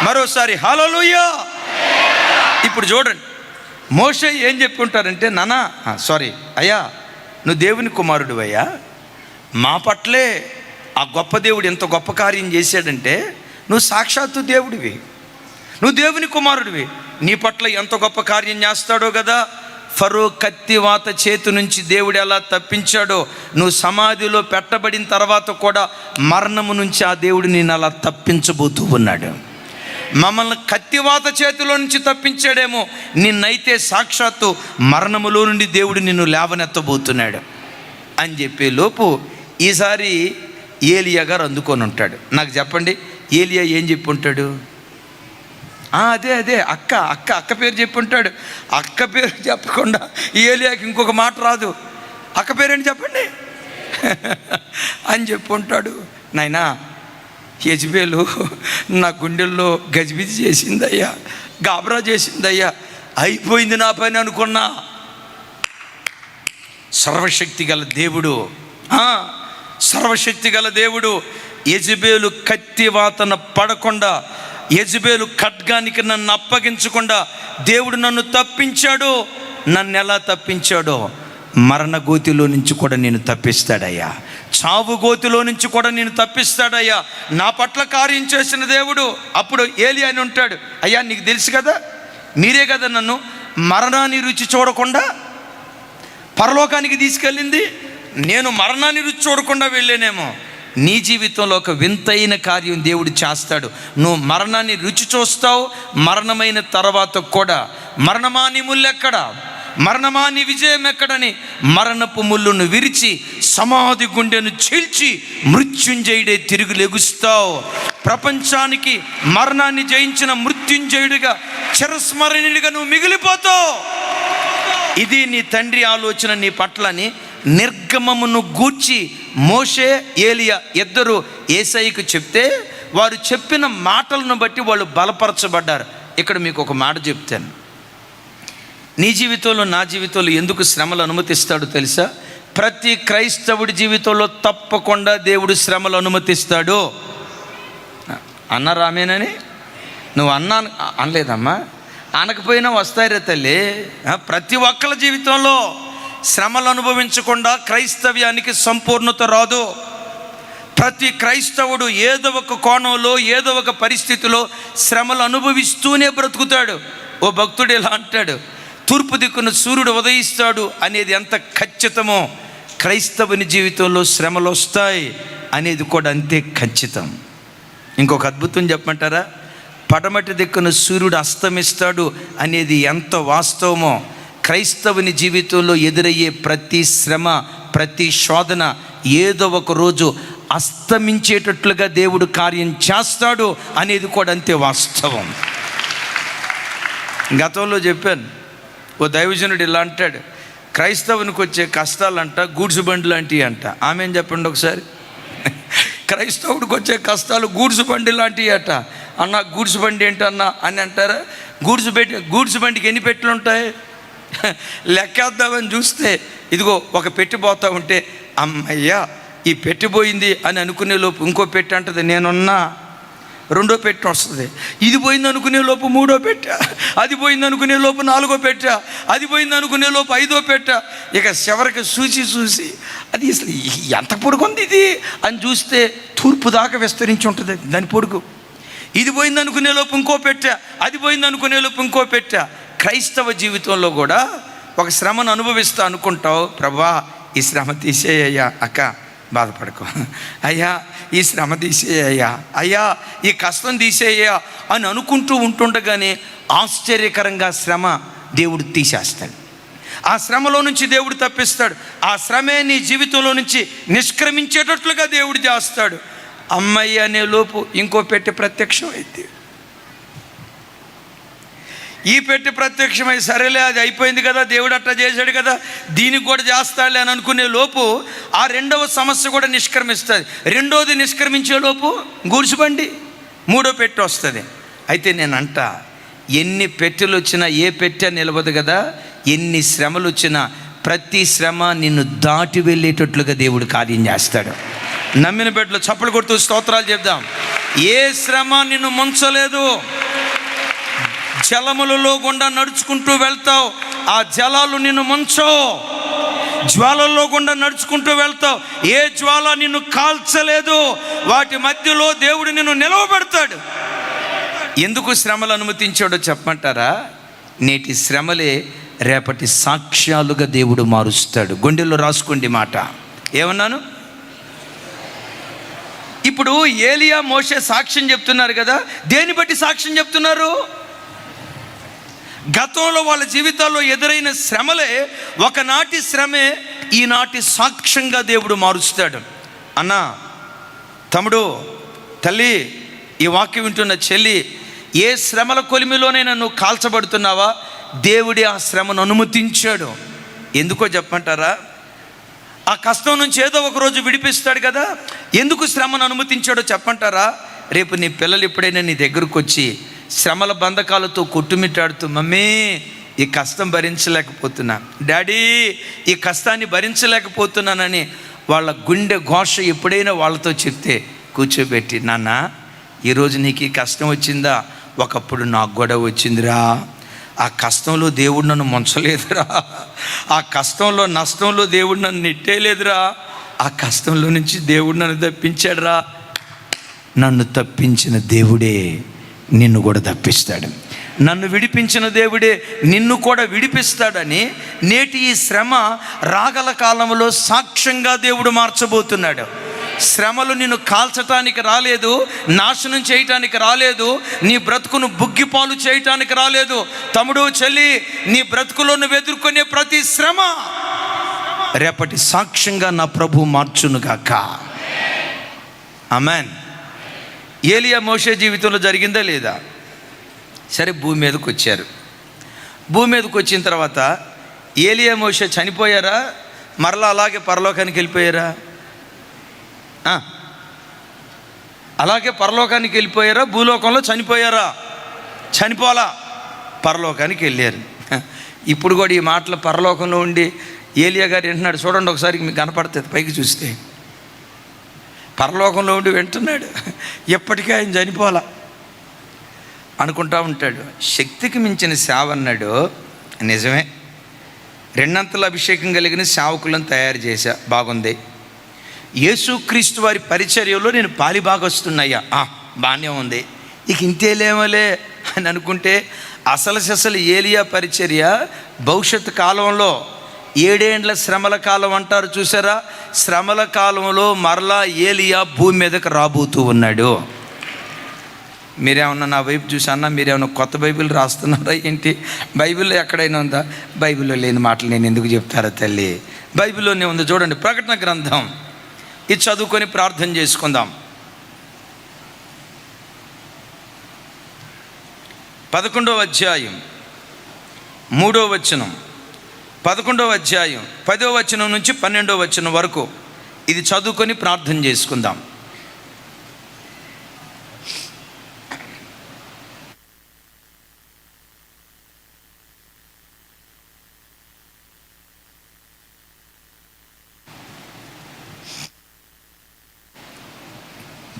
మరోసారి హల్లెలూయా. ఇప్పుడు చూడండి, మోషే ఏం చెప్పుకుంటారంటే, నానా అయ్యా నువ్వు దేవుని కుమారుడు అయ్యా, మా పట్లే ఆ గొప్ప దేవుడు ఎంత గొప్ప కార్యం చేశాడంటే, నువ్వు సాక్షాత్తు దేవుడివి, నువ్వు దేవుని కుమారుడివి, నీ పట్ల ఎంత గొప్ప కార్యం చేస్తాడో కదా. ఫరో కత్తివాత చేతి నుంచి దేవుడు ఎలా తప్పించాడో, నువ్వు సమాధిలో పెట్టబడిన తర్వాత కూడా మరణము నుంచి ఆ దేవుడు నేను అలా తప్పించబోతూ ఉన్నాడు. మమ్మల్ని కత్తివాత చేతిలో నుంచి తప్పించాడేమో, నిన్నైతే సాక్షాత్తు మరణములో నుండి దేవుడు నిన్ను లేవనెత్తబోతున్నాడు అని చెప్పే లోపు ఈసారి ఏలియా గారు అందుకొని ఉంటాడు. నాకు చెప్పండి, ఏలియా ఏం చెప్పి ఉంటాడు? అదే అక్క పేరు చెప్పి ఉంటాడు. అక్క పేరు చెప్పకుండా ఏలియాకి ఇంకొక మాట రాదు. అక్క పేరేంటి చెప్పండి అని చెప్పి ఉంటాడు. నాయనా యెజబెలు నా గుండెల్లో గజిబిజి చేసిందయ్యా, గాబరా చేసిందయ్యా, అయిపోయింది నా పని అనుకున్నా. సర్వశక్తి గల దేవుడు, సర్వశక్తి గల దేవుడు యెజబెలు కత్తివాతన పడకుండా, యెజబెలు ఖడ్గానికి నన్ను అప్పగించకుండా దేవుడు నన్ను తప్పించాడు. నన్ను ఎలా తప్పించాడో మరణ గోతిలో నుంచి కూడా నేను తప్పిస్తాడయ్యా, చావు గోతిలో నుంచి కూడా నేను తప్పిస్తాడయ్యా, నా పట్ల కార్యం చేసిన దేవుడు. అప్పుడు ఏలియా అని ఉంటాడు, అయ్యా నీకు తెలుసు కదా, మీరే కదా నన్ను మరణాన్ని రుచి చూడకుండా పరలోకానికి తీసుకెళ్ళింది. నేను మరణాన్ని రుచి చూడకుండా వెళ్ళానేమో. నీ జీవితంలో ఒక వింతైన కార్యం దేవుడు చేస్తాడు. నువ్వు మరణాన్ని రుచి చూస్తావు. మరణమైన తర్వాత కూడా మరణమా నీ ముల్లెక్కడ, మరణమా నీ విజయం ఎక్కడని మరణపు ముళ్ళును విరిచి సమాధి గుండెను చీల్చి మృత్యుంజయుడే తిరిగి లెగుస్తావు. ప్రపంచానికి మరణాన్ని జయించిన మృత్యుంజయుడిగా చిరస్మరణీయుడిగా నువ్వు మిగిలిపోతావు. ఇది నీ తండ్రి ఆలోచన నీ పట్లని. నిర్గమమును గూర్చి మోషే ఏలియా ఇద్దరు యేసయ్యకు చెప్తే, వారు చెప్పిన మాటలను బట్టి వాళ్ళు బలపరచబడ్డారు. ఇక్కడ మీకు ఒక మాట చెప్తాను. నీ జీవితంలో నా జీవితంలో ఎందుకు శ్రమలు అనుమతిస్తాడో తెలుసా? ప్రతి క్రైస్తవుడి జీవితంలో తప్పకుండా దేవుడు శ్రమలు అనుమతిస్తాడు. అన్నారామేనని నువ్వు అనలేదమ్మా, అనకపోయినా వస్తాయి రే తల్లి. ప్రతి ఒక్కరి జీవితంలో శ్రమలు అనుభవించకుండా క్రైస్తవ్యానికి సంపూర్ణత రాదు. ప్రతి క్రైస్తవుడు ఏదో ఒక కోణంలో ఏదో ఒక పరిస్థితిలో శ్రమలు అనుభవిస్తూనే బ్రతుకుతాడు. ఓ భక్తుడు ఇలా అంటాడు, తూర్పు దిక్కున సూర్యుడు ఉదయిస్తాడు అనేది ఎంత ఖచ్చితమో, క్రైస్తవుని జీవితంలో శ్రమలు వస్తాయి అనేది కూడా అంతే ఖచ్చితం. ఇంకొక అద్భుతం చెప్పమంటారా? పడమటి దిక్కున సూర్యుడు అస్తమిస్తాడు అనేది ఎంత వాస్తవమో, క్రైస్తవుని జీవితంలో ఎదురయ్యే ప్రతి శ్రమ, ప్రతి శోధన ఏదో ఒక రోజు అస్తమించేటట్లుగా దేవుడు కార్యం చేస్తాడు అనేది కూడా అంతే వాస్తవం. గతంలో చెప్పాను, ఓ దైవజనుడు ఇలా అంటాడు, క్రైస్తవునికి వచ్చే కష్టాలంట గూడ్సు బండి లాంటివి అంట. ఆమె ఏం చెప్పండి ఒకసారి. క్రైస్తవుడికి వచ్చే కష్టాలు గూడ్సు బండి లాంటివి అట. అన్న గూడ్సు బండి ఏంటన్నా అని అంటారా? గూడ్సు బండికి ఎన్ని పెట్టెలు ఉంటాయి? లెక్కేద్దామని చూస్తే ఇదిగో ఒక పెట్టి పోతా ఉంటే, అమ్మయ్యా ఈ పెట్టిపోయింది అని అనుకునే లోపు ఇంకో పెట్టి అంటది, నేనున్నా రెండో పెట్టె వస్తుంది. ఇది పోయింది అనుకునే లోపు మూడో పెట్టె, అది పోయింది అనుకునే లోపు నాలుగో పెట్టె, అది పోయింది అనుకునే లోపు ఐదో పెట్టె. ఇక చివరికి చూసి అది అసలు ఎంత పొడుగుంది ఇది అని చూస్తే తూర్పు దాకా విస్తరించి ఉంటుంది దాని పొడుగు. ఇది పోయింది అనుకునే లోపు ఇంకో పెట్టె, అది పోయింది అనుకునే లోపు ఇంకో పెట్టె. క్రైస్తవ జీవితంలో కూడా ఒక శ్రమను అనుభవిస్తా అనుకుంటావు, ప్రభువా ఈ శ్రమ తీసేయ్యా, అక్క బాధపడకు, అయ్యా ఈ శ్రమ తీసేయ్యా, అయ్యా ఈ కష్టం తీసేయ్యా అని అనుకుంటూ ఉంటుండగానే ఆశ్చర్యకరంగా శ్రమ దేవుడు తీసేస్తాడు. ఆ శ్రమలో నుంచి దేవుడు తప్పిస్తాడు. ఆ శ్రమే నీ జీవితంలో నుంచి నిష్క్రమించేటట్లుగా దేవుడు చేస్తాడు. అమ్మయ్య అనే లోపు ఇంకో పెట్టె ప్రత్యక్షమైంది. ఈ పెట్టె ప్రత్యక్షమై సరేలే అది అయిపోయింది కదా, దేవుడు అట్లా చేశాడు కదా, దీనికి కూడా చేస్తాడులే అని అనుకునే లోపు ఆ రెండవ సమస్య కూడా నిష్క్రమిస్తుంది. రెండోది నిష్క్రమించే లోపు గూడ్చిబండి మూడో పెట్టె వస్తుంది. అయితే నేనంట ఎన్ని పెట్టెలు వచ్చినా ఏ పెట్టె నిలవదు కదా, ఎన్ని శ్రమలు వచ్చినా ప్రతి శ్రమ నిన్ను దాటి వెళ్ళేటట్లుగా దేవుడు కార్యం చేస్తాడు. నమ్మిన బిడ్డలు చప్పలు కొడుతూ స్తోత్రాలు చెప్దాం. ఏ శ్రమ నిన్ను ముంచలేదు. జలములలో గుండా నడుచుకుంటూ వెళ్తావు, ఆ జలాలు నిన్ను ముంచవు. జ్వాలల్లో గుండా నడుచుకుంటూ వెళ్తావు, ఏ జ్వాల నిన్ను కాల్చలేదు. వాటి మధ్యలో దేవుడు నిన్ను నిలవబెడతాడు. ఎందుకు శ్రమలు అనుమతించాడో చెప్పమంటారా? నేటి శ్రమలే రేపటి సాక్ష్యాలుగా దేవుడు మారుస్తాడు. గుండెల్లో రాసుకోండి మాట. ఏమన్నాను? ఇప్పుడు ఏలియా మోషే సాక్ష్యం చెప్తున్నారు కదా, దేని బట్టి సాక్ష్యం చెప్తున్నారు? గతంలో వాళ్ళ జీవితాల్లో ఎదురైన శ్రమలే ఒకనాటి శ్రమే ఈనాటి సాక్ష్యంగా దేవుడు మారుస్తాడు. అన్న, తమ్ముడు, తల్లి, ఈ వాక్యం వింటున్న చెల్లి, ఏ శ్రమల కొలిమిలోనైనా నువ్వు కాల్చబడుతున్నావా? దేవుడే ఆ శ్రమను అనుమతించాడు. ఎందుకో చెప్పమంటారా? ఆ కష్టం నుంచి ఏదో ఒకరోజు విడిపిస్తాడు కదా. ఎందుకు శ్రమను అనుమతించాడో చెప్పంటారా? రేపు నీ పిల్లలు ఎప్పుడైనా నీ దగ్గరకు వచ్చి శ్రమల బంధకాలతో కొట్టుమిట్టాడుతూ, మమ్మీ ఈ కష్టం భరించలేకపోతున్నా, డాడీ ఈ కష్టాన్ని భరించలేకపోతున్నానని వాళ్ళ గుండె ఘోష ఎప్పుడైనా వాళ్ళతో చెప్తే కూర్చోబెట్టి, నాన్న ఈరోజు నీకు ఈ కష్టం వచ్చిందా? ఒకప్పుడు నాకు గొడవ వచ్చిందిరా. ఆ కష్టంలో దేవుడు నన్ను ముంచలేదురా. ఆ కష్టంలో నష్టంలో దేవుడు నన్ను నెట్టేయలేదురా. ఆ కష్టంలో నుంచి దేవుడు నన్ను తప్పించాడురా. నన్ను తప్పించిన దేవుడే నిన్ను కూడా తప్పిస్తాడు. నన్ను విడిపించిన దేవుడే నిన్ను కూడా విడిపిస్తాడని నేటి ఈ శ్రమ రాగల కాలంలో సాక్ష్యంగా దేవుడు మార్చబోతున్నాడు. శ్రమలు నిన్ను కాల్చటానికి రాలేదు, నాశనం చేయటానికి రాలేదు, నీ బ్రతుకును బుగ్గిపాలు చేయటానికి రాలేదు. తమ్ముడు, చెల్లి, నీ బ్రతుకులో నువ్వు ఎదుర్కొనే ప్రతి శ్రమ రేపటి సాక్ష్యంగా నా ప్రభు మార్చునుగాక. ఆమేన్. ఏలియా మోషే జీవితంలో జరిగిందా లేదా? సరే, భూమి మీదకి వచ్చారు. భూమి మీదకి వచ్చిన తర్వాత ఏలియా మోషే చనిపోయారా? మరలా అలాగే పరలోకానికి వెళ్ళిపోయారా? అలాగే పరలోకానికి వెళ్ళిపోయారా? భూలోకంలో చనిపోయారా? చనిపోలా, పరలోకానికి వెళ్ళారు. ఇప్పుడు కూడా ఈ మాటలు పరలోకంలో ఉండి ఏలియా గారు వింటున్నాడు. చూడండి ఒకసారి, మీకు కనపడుతుంది పైకి చూస్తే. పరలోకంలో ఉండి వింటున్నాడు. ఎప్పటికీ ఆయన చనిపోలా అనుకుంటా ఉంటాడు. శక్తికి మించిన సేవ అన్నాడు. నిజమే, రెండంతల అభిషేకం కలిగిన సేవకులను తయారు చేశా, బాగుంది. యేసుక్రీస్తు వారి పరిచర్యలో నేను పాలిభాగస్తున్నాయ్యా, బాగానే ఉంది. ఇక ఇంతేలేమలే అని అనుకుంటే అసలు ఏలియా పరిచర్య భవిష్యత్తు కాలంలో 7 ఏండ్ల శ్రమల కాలం అంటారు చూసారా? శ్రమల కాలంలో మరలా ఏలియా భూమి మీదకి రాబోతూ ఉన్నాడు. మీరేమన్నా నా వైపు చూసి, అన్న మీరేమన్నా కొత్త బైబిల్ రాస్తున్నారా ఏంటి? బైబిల్లో ఎక్కడైనా ఉందా? బైబిల్లో లేని మాటలు నేను ఎందుకు చెప్తారా తల్లి? బైబిల్లోనే ఉంది. చూడండి, ప్రకటన గ్రంథం. ఇది చదువుకొని ప్రార్థన చేసుకుందాం. 11వ అధ్యాయం 3వ వచనం, 11వ అధ్యాయం 10వ వచనం నుంచి 12వ వచనం వరకు ఇది చదువుకొని ప్రార్థన చేసుకుందాం.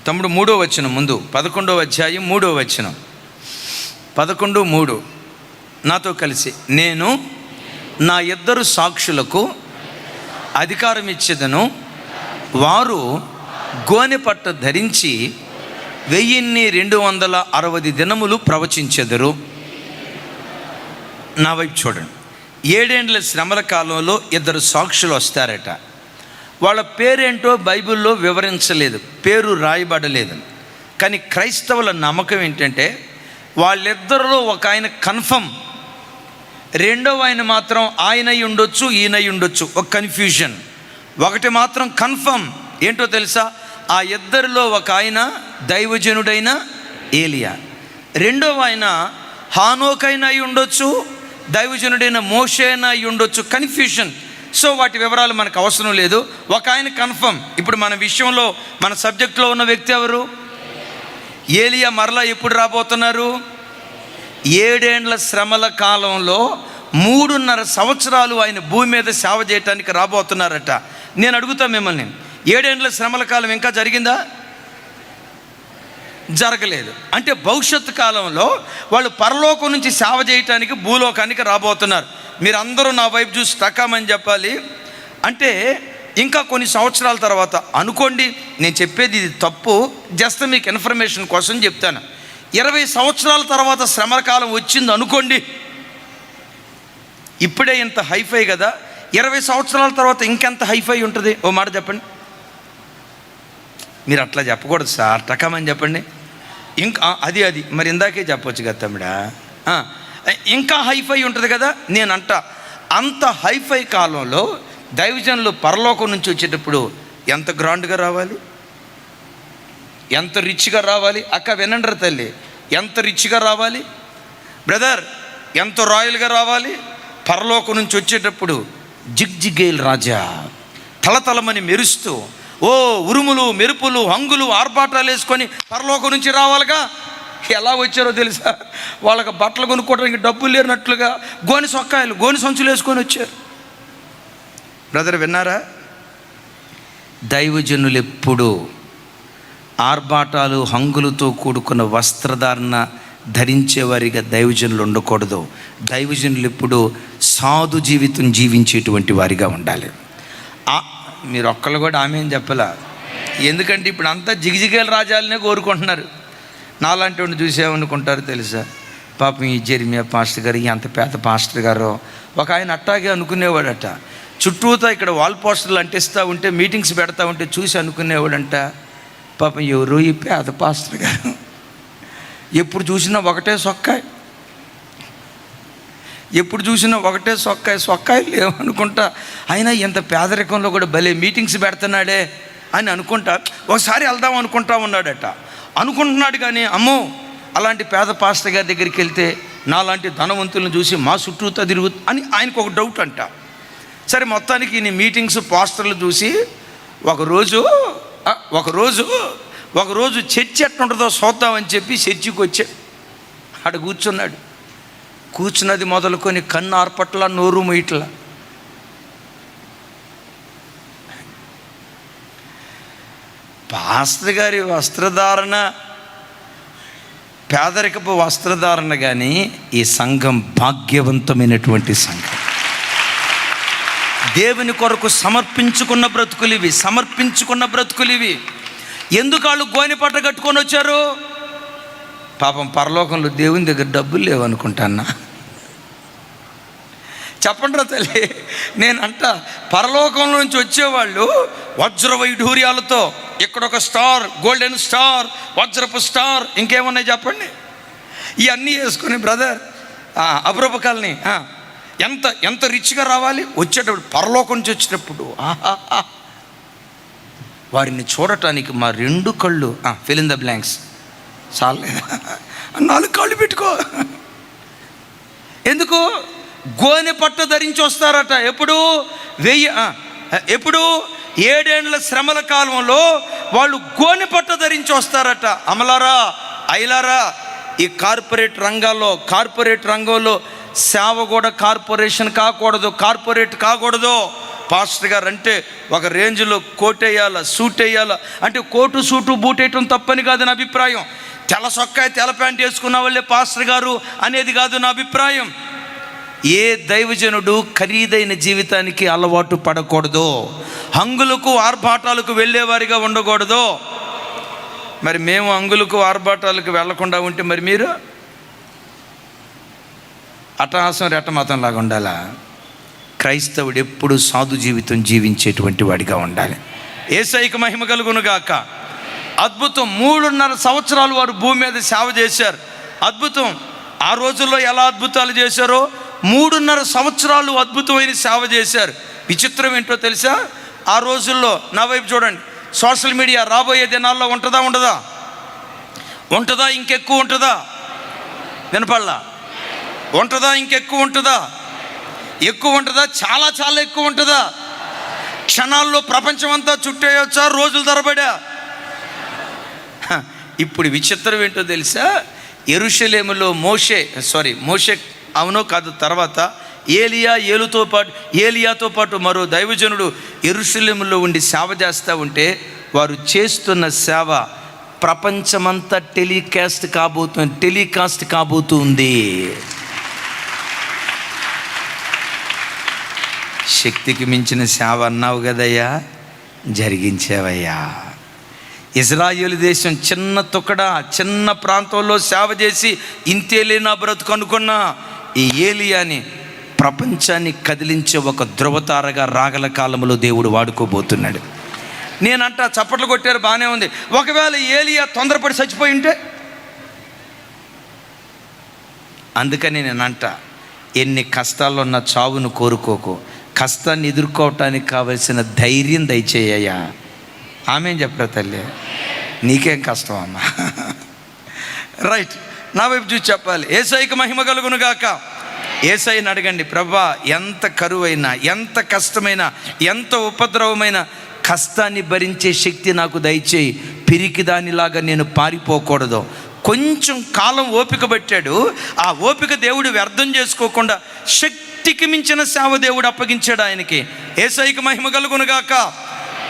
తమ్ముడు 3వ వచనం ముందు, 11వ అధ్యాయం 3వ వచనం, 11:3. నాతో కలిసి, నేను నా 2 సాక్షులకు అధికారం ఇచ్చేదను, వారు గోనెపట్ట ధరించి 1260 దినములు ప్రవచించెదరు. నా వైపు చూడండి. 7 ఏండ్ల శ్రమల కాలంలో 2 సాక్షులు వస్తారట. వాళ్ళ పేరేంటో బైబిల్లో వివరించలేదు, పేరు రాయబడలేదు. కానీ క్రైస్తవుల నమ్మకం ఏంటంటే వాళ్ళిద్దరిలో ఒక ఆయన కన్ఫర్మ్, రెండవ ఆయన మాత్రం ఆయనై ఉండొచ్చు, ఈయనై ఉండొచ్చు, ఒక కన్ఫ్యూజన్. ఒకటి మాత్రం కన్ఫర్మ్, ఏంటో తెలుసా? ఆ ఇద్దరిలో ఒక ఆయన దైవజనుడైన ఏలియా, రెండవ ఆయన హానోకైనా అయి ఉండొచ్చు, దైవజనుడైన మోషే అయినా అయి ఉండొచ్చు, కన్ఫ్యూజన్. సో వాటి వివరాలు మనకు అవసరం లేదు. ఒక ఆయన కన్ఫర్మ్. ఇప్పుడు మన విషయంలో, మన సబ్జెక్ట్లో ఉన్న వ్యక్తి ఎవరు? ఏలియా మరలా ఎప్పుడు రాబోతున్నారు? 7 ఏండ్ల శ్రమల కాలంలో 3.5 సంవత్సరాలు ఆయన భూమి మీద సేవ చేయటానికి రాబోతున్నారట. నేను అడుగుతా మిమ్మల్ని, 7 ఏండ్ల శ్రమల కాలం ఇంకా జరిగిందా? జరగలేదు. అంటే భవిష్యత్తు కాలంలో వాళ్ళు పరలోకం నుంచి సేవ చేయటానికి భూలోకానికి రాబోతున్నారు. మీరందరూ నా వైపు చూసి టకామని చెప్పాలి. అంటే ఇంకా కొన్ని సంవత్సరాల తర్వాత అనుకోండి, నేను చెప్పేది ఇది తప్పు, జస్ట్ మీకు ఇన్ఫర్మేషన్ కోసం చెప్తాను. 20 సంవత్సరాల తర్వాత శ్రమల కాలం వచ్చింది అనుకోండి. ఇప్పుడే ఇంత హైఫై కదా, 20 సంవత్సరాల తర్వాత ఇంకెంత హైఫై ఉంటుంది? ఓ మాట చెప్పండి. మీరు అట్లా చెప్పకూడదు సార్, టకామని చెప్పండి. ఇంకా అది మరి ఇందాకే చెప్పొచ్చు కదా తమ్ముడా. ఇంకా హైఫై ఉంటుంది కదా. నేనంట అంత హైఫై కాలంలో దైవజనులు పరలోకం నుంచి వచ్చేటప్పుడు ఎంత గ్రాండ్గా రావాలి, ఎంత రిచ్గా రావాలి. అక్క వినండ్ర తల్లి, ఎంత రిచ్గా రావాలి బ్రదర్, ఎంత రాయల్గా రావాలి. పరలోకం నుంచి వచ్చేటప్పుడు జిగ్జిగేల్ రాజా తలతలమని మెరుస్తూ, ఓ ఉరుములు మెరుపులు హంగులు ఆర్భాటాలు వేసుకొని పరలోకం నుంచి రావాలిగా. ఎలా వచ్చారో తెలుసా? వాళ్ళకి బట్టలు కొనుక్కోవడానికి డబ్బులు లేనట్లుగా గోని సంచులు వేసుకొని వచ్చారు. బ్రదర్ విన్నారా? దైవజనులు ఎప్పుడు ఆర్భాటాలు హంగులతో కూడుకున్న వస్త్రధారణ ధరించేవారిగా దైవజనులు ఉండకూడదు. దైవజనులు ఎప్పుడు సాధు జీవితం జీవించేటువంటి వారిగా ఉండాలి. మీరు ఒక్కళ్ళు కూడా ఆమె అని చెప్పలా. ఎందుకంటే ఇప్పుడు అంతా జిగిజిగేల రాజాలనే కోరుకుంటున్నారు. నాలాంటి వాడిని చూసేమనుకుంటారు తెలుసా? పాపం ఈ జెర్మియా పాస్టర్ గారు, ఎంత పేద పాస్టర్ గారు, ఒక ఆయన అట్టాగే అనుకునేవాడట. చుట్టూతా ఇక్కడ వాల్ పోస్టర్లు అంటిస్తూ ఉంటే, మీటింగ్స్ పెడతా ఉంటే చూసి అనుకునేవాడంట, పాపం ఎవరు ఈ పేద పాస్టర్ గారు, ఎప్పుడు చూసినా ఒకటే సొక్కాయి, ఎప్పుడు చూసినా ఒకటే సొక్కాయి లేవనుకుంటా. అయినా ఎంత పేదరికంలో కూడా భలే మీటింగ్స్ పెడుతున్నాడే అని అనుకుంటా. ఒకసారి వెళ్దాం అనుకుంటా ఉన్నాడట. అనుకుంటున్నాడు కానీ అమ్మో, అలాంటి పేద పాస్టర్ గారి దగ్గరికి వెళ్తే నాలాంటి ధనవంతులను చూసి మా చుట్టూతో తిరుగు అని ఆయనకు ఒక డౌట్ అంట. సరే మొత్తానికి ఈ మీటింగ్స్ పోస్టర్లు చూసి ఒకరోజు చర్చి ఎట్లుంటుందో చూద్దామని చెప్పి చర్చికి వచ్చాడు. ఆడ కూర్చున్నాడు. కూర్చున్నది మొదలుకొని కన్ను ఆర్పట్ల, నోరు మొయ్యట్ల. పాస్టర్ గారి వస్త్రధారణ పేదరికపు వస్త్రధారణ, కానీ ఈ సంఘం భాగ్యవంతమైనటువంటి సంఘం. దేవుని కొరకు సమర్పించుకున్న బ్రతుకులు ఇవి. ఎందుకు వాళ్ళు గోనెపట్ట కట్టుకొని వచ్చారు? పాపం పరలోకంలో దేవుని దగ్గర డబ్బులు లేవనుకుంటాన్నా. చెప్పండి తల్లి, నేనంట పరలోకం నుంచి వచ్చేవాళ్ళు వజ్ర వైఢూర్యాలతో, ఇక్కడ ఒక స్టార్, గోల్డెన్ స్టార్, వజ్రపు స్టార్, ఇంకేమున్నాయి చెప్పండి, ఇవన్నీ వేసుకొని బ్రదర్ అపురూపకాలని ఎంత రిచ్గా రావాలి. వచ్చేటప్పుడు పరలోకం నుంచి వచ్చేటప్పుడు వారిని చూడటానికి మా 2 కళ్ళు, ఫిల్ ఇన్ ద బ్లాంక్స్, చాలేదా, 4 కాళ్ళు పెట్టుకో. ఎందుకు? గోనె పట్టు ధరించి వస్తారట. ఎప్పుడు? 7 ఏండ్ల శ్రమల కాలంలో వాళ్ళు గోనె పట్టు ధరించి వస్తారట. అమలారా, ఐలారా, ఈ కార్పొరేట్ రంగంలో సేవ కూడా కార్పొరేట్ కాకూడదు. పాస్టర్ గారు అంటే ఒక రేంజ్లో కోట్ వేయాలా, సూట్ వేయాలా, అంటే కోటు సూటు బూట్ వేయటం తప్పని కాదు నా అభిప్రాయం. తెల్ల సొక్కాయ తెల్ల ప్యాంట్ వేసుకున్న వాళ్ళే పాస్టర్ గారు అనేది కాదు నా అభిప్రాయం. ఏ దైవజనుడు ఖరీదైన జీవితానికి అలవాటు పడకూడదు, హంగులకు ఆర్భాటాలకు వెళ్ళేవారిగా ఉండకూడదు. మరి మేము హంగులకు ఆర్భాటాలకు వెళ్లకుండా ఉంటే మరి మీరు అట్టహాసం రెట్టమతంలాగా ఉండాలా? క్రైస్తవుడు ఎప్పుడు సాధు జీవితం జీవించేటువంటి వాడిగా ఉండాలి. యేసయ్యకు మహిమ కలుగును గాక. అద్భుతం. 3.5 సంవత్సరాలు వారు భూమి మీద సేవ చేశారు. అద్భుతం. ఆ రోజుల్లో ఎలా అద్భుతాలు చేశారో 3.5 సంవత్సరాలు అద్భుతమైన సేవ చేశారు. విచిత్రం ఏంటో తెలుసా? ఆ రోజుల్లో నా వైపు చూడండి, సోషల్ మీడియా రాబోయే దినాల్లో ఉంటుందా ఉండదా? ఉంటుందా? ఇంకెక్కువ ఉంటుందా? వినపడలా? ఉంటుందా? ఇంకెక్కువ ఉంటుందా? ఎక్కువ ఉంటుందా? చాలా చాలా ఎక్కువ ఉంటుందా? క్షణాల్లో ప్రపంచం అంతా చుట్టేయొచ్చా? రోజుల తరబడా? ఇప్పుడు విచిత్రం ఏంటో తెలుసా? యెరూషలేములో మోషే అవునో కాదు, తర్వాత ఏలియాతో పాటు మరో దైవజనుడు యెరూషలేములో ఉండి సేవ చేస్తూ ఉంటే వారు చేస్తున్న సేవ ప్రపంచమంతా టెలికాస్ట్ కాబోతుంది. శక్తికి మించిన సేవ అన్నావు కదయ్యా, జరిగించేవయ్యా. ఇజ్రాయేలు దేశం చిన్న ప్రాంతంలో సేవ చేసి ఇంతేలే నా బ్రతుకు అనుకున్న ఈ ఏలియాని ప్రపంచాన్ని కదిలించే ఒక ధృవతారగా రాగల కాలంలో దేవుడు వాడుకోబోతున్నాడు. నేనంట చప్పట్లు కొట్టారు, బాగానే ఉంది. ఒకవేళ ఏలియా తొందరపడి చచ్చిపోయి ఉంటే? అందుకని నేనంట, ఎన్ని కష్టాల్లో ఉన్న చావును కోరుకోకు, కష్టాన్ని ఎదుర్కోవటానికి కావలసిన ధైర్యం దయచేయ్యా. ఆమె చెప్పరా తల్లి? నీకేం కష్టం అమ్మా? రైట్, నా వైపు చూసి చెప్పాలి. యేసయ్యకు మహిమ కలుగును గాక. యేసయ్యని అడగండి, ప్రభా ఎంత కరువైనా, ఎంత కష్టమైనా, ఎంత ఉపద్రవమైన కష్టాన్ని భరించే శక్తి నాకు దయచేయి. పిరికి దానిలాగా నేను పారిపోకూడదు. కొంచెం కాలం ఓపిక పట్టాడు. ఆ ఓపిక దేవుడు వ్యర్థం చేసుకోకుండా శక్తికి మించిన సేవ దేవుడు అప్పగించాడు ఆయనకి. యేసయ్యకు మహిమ కలుగును గాక.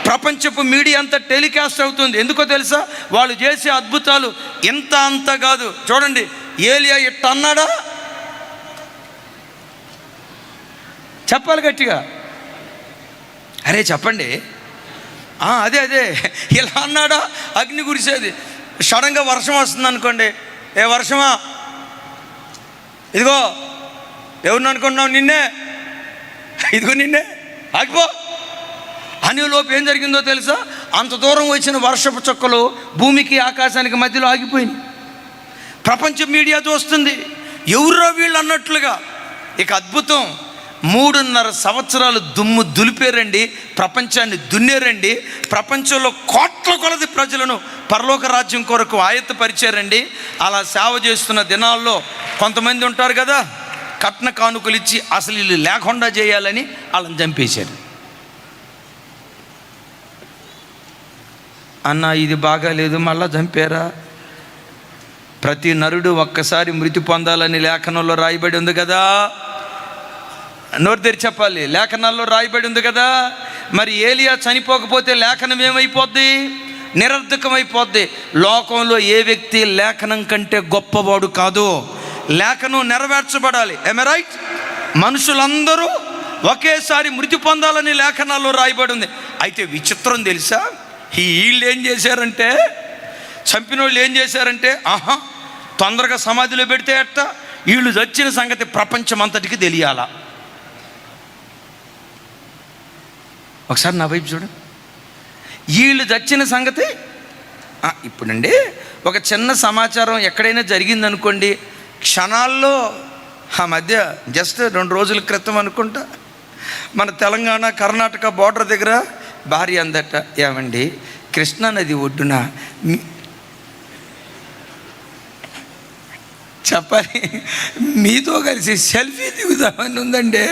ప్రపంచపు మీడియా అంతా టెలికాస్ట్ అవుతుంది. ఎందుకో తెలుసా? వాళ్ళు చేసే అద్భుతాలు అంత కాదు. చూడండి, ఏలియా ఇట్ట అన్నాడా? చెప్పాలి గట్టిగా, అరే చెప్పండి. అదే ఇలా అన్నాడా? అగ్ని కురిసేది, సడన్గా వర్షం వస్తుంది అనుకోండి. ఏ వర్షమా? ఇదిగో ఎవరిని అనుకున్నావు? నిన్నే. ఇదిగో నిన్నే, ఆగిపో అని. లోపు ఏం జరిగిందో తెలుసా? అంత దూరం వచ్చిన వర్షపు చుక్కలు భూమికి ఆకాశానికి మధ్యలో ఆగిపోయింది. ప్రపంచ మీడియా చూస్తుంది, ఎవరో వీళ్ళు అన్నట్లుగా. ఇక అద్భుతం, 3.5 సంవత్సరాలు దుమ్ము దులిపేరండి, ప్రపంచాన్ని దున్నేరండి. ప్రపంచంలో కోట్ల కొలది ప్రజలను పరలోక రాజ్యం కొరకు ఆయత్తపరిచారండి. అలా సేవ చేస్తున్న దినాల్లో కొంతమంది ఉంటారు కదా, కట్న కానుకలు ఇచ్చి అసలు వీళ్ళు లేకుండా చేయాలని వాళ్ళని చంపేశారు. అన్న ఇది బాగాలేదు, మళ్ళా చంపారా? ప్రతి నరుడు ఒక్కసారి మృతి పొందాలని లేఖనంలో రాయబడి ఉంది కదా. నోరు తెరిచి చెప్పాలి, లేఖనాల్లో రాయబడి ఉంది కదా. మరి ఏలియా చనిపోకపోతే లేఖనం ఏమైపోద్ది? నిరర్ధకమైపోద్ది. లోకంలో ఏ వ్యక్తి లేఖనం కంటే గొప్పవాడు కాదు. లేఖనం నెరవేర్చబడాలి. ఏమే రైట్? మనుషులందరూ ఒకేసారి మృతి పొందాలని లేఖనాల్లో రాయబడి ఉంది. అయితే విచిత్రం తెలుసా? వీళ్ళు ఏం చేశారంటే, చంపిన వాళ్ళు ఏం చేశారంటే, తొందరగా సమాధిలో పెడితే ఎట్ట? వీళ్ళు చచ్చిన సంగతి ప్రపంచం అంతటికి తెలియాలా? ఒకసారి నా వైపు చూడండి. వీళ్ళు చచ్చిన సంగతి ఇప్పుడండి ఒక చిన్న సమాచారం ఎక్కడైనా జరిగిందనుకోండి, క్షణాల్లో ఆ మధ్య జస్ట్ 2 రోజుల క్రితం అనుకుంటా మన తెలంగాణ కర్ణాటక బోర్డర్ దగ్గర భార్య అందట, ఏమండి కృష్ణానది ఒడ్డున చెప్పాలి మీతో కలిసి సెల్ఫీ దిగుతామని ఉందండి,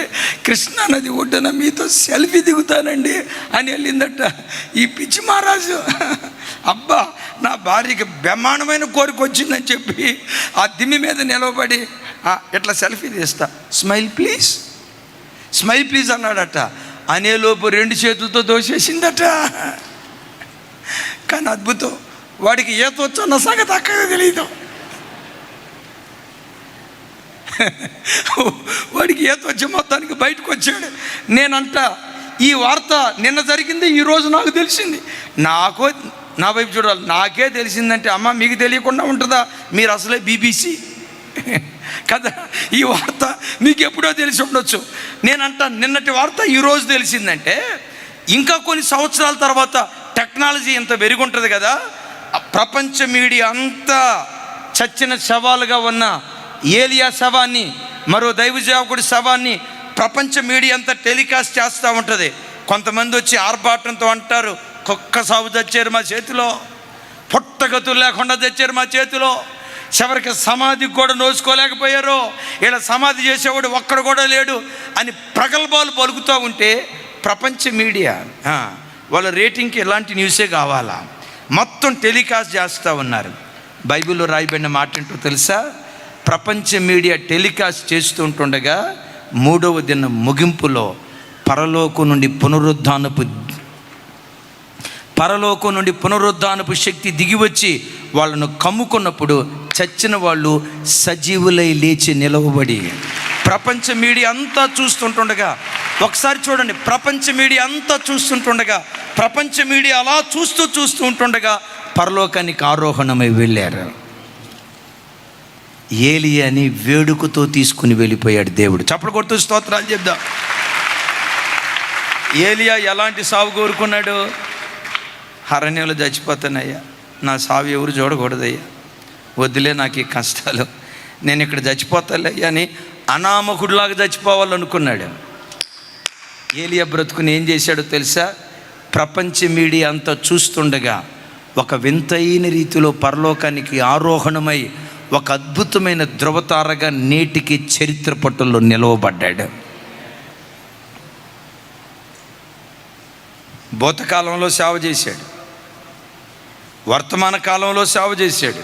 కృష్ణానది ఒడ్డున మీతో సెల్ఫీ దిగుతానండి అని వెళ్ళిందట ఈ పిచ్చి మహారాజు. అబ్బా, నా భార్యకి బ్రహ్మాండమైన కోరిక వచ్చిందని చెప్పి ఆ దిమ్మి మీద నిలవబడి ఇట్లా సెల్ఫీ తీస్తా, స్మైల్ ప్లీజ్ అన్నాడట. అనేలోపు 2 చేతులతో దోసేసిందట. కానీ అద్భుతం, వాడికి ఈత వచ్చన్న సంగతి అక్కగా తెలియదు. వాడికి ఈత వచ్చి మొత్తానికి బయటకు వచ్చాడు. నేనంట ఈ వార్త నిన్న జరిగింది, ఈరోజు నాకు తెలిసింది. నా వైపు చూడాలి, నాకే తెలిసిందంటే అమ్మ మీకు తెలియకుండా ఉంటుందా? మీరు అసలే BBC కదా. ఈ వార్త మీకు ఎప్పుడో తెలిసి ఉండొచ్చు. నేనంట నిన్నటి వార్త ఈరోజు తెలిసిందంటే ఇంకా కొన్ని సంవత్సరాల తర్వాత టెక్నాలజీ ఇంత పెరుగుంటుంది కదా. ప్రపంచ మీడియా అంతా చచ్చిన శవాలుగా ఉన్న ఏలియా శవాన్ని, మరో దైవజావకుడి శవాన్ని ప్రపంచ మీడియా అంతా టెలికాస్ట్ చేస్తూ ఉంటుంది. కొంతమంది వచ్చి ఆర్భాటంతో అంటారు, కుక్క సాగు తెచ్చారు మా చేతిలో, పుట్టగతులు లేకుండా తెచ్చారు మా చేతిలో, చివరికి సమాధికి కూడా నోచుకోలేకపోయారు, ఇలా సమాధి చేసేవాడు ఒక్కడు కూడా లేడు అని ప్రగల్భాలు పలుకుతూ ఉంటే ప్రపంచ మీడియా వాళ్ళ రేటింగ్కి ఇలాంటి న్యూసే కావాలా, మొత్తం టెలికాస్ట్ చేస్తూ ఉన్నారు. బైబిల్లో రాయబడిన మాట ఏంటో తెలుసా? ప్రపంచ మీడియా టెలికాస్ట్ చేస్తూ ఉంటుండగా 3వ దినం ముగింపులో పరలోకం నుండి పునరుద్ధానపు శక్తి దిగివచ్చి వాళ్ళను కమ్ముకున్నప్పుడు చచ్చిన వాళ్ళు సజీవులై లేచి నిలవబడి, ప్రపంచ మీడియా అంతా చూస్తుంటుండగా, ఒకసారి చూడండి, ప్రపంచ మీడియా అంతా చూస్తుంటుండగా, ప్రపంచ మీడియా అలా చూస్తూ ఉంటుండగా పరలోకానికి ఆరోహణమై వెళ్ళారు. ఏలియాని వేడుకతో తీసుకుని వెళ్ళిపోయాడు దేవుడు. చప్పట్లు కొడుతూ స్తోత్రాలు చెప్దాం. ఏలియా ఎలాంటి సావు కోరుకున్నాడు? అరణ్యంలో చచ్చిపోతానయ్యా, నా సావు ఎవరు చూడకూడదయ్యా, వద్దులే నాకు ఈ కష్టాలు, నేను ఇక్కడ చచ్చిపోతాలే అని అనామకుడిలాగా చచ్చిపోవాలనుకున్నాడు. ఏలియా బ్రతుకుని ఏం చేశాడో తెలుసా? ప్రపంచ మీడియా అంతా చూస్తుండగా ఒక వింతైన రీతిలో పరలోకానికి ఆరోహణమై ఒక అద్భుతమైన ధ్రువతారగా నేటికి చరిత్ర పట్టుల్లో నిలవబడ్డాడు. భూతకాలంలో సేవ చేశాడు, వర్తమాన కాలంలో సేవ చేశాడు,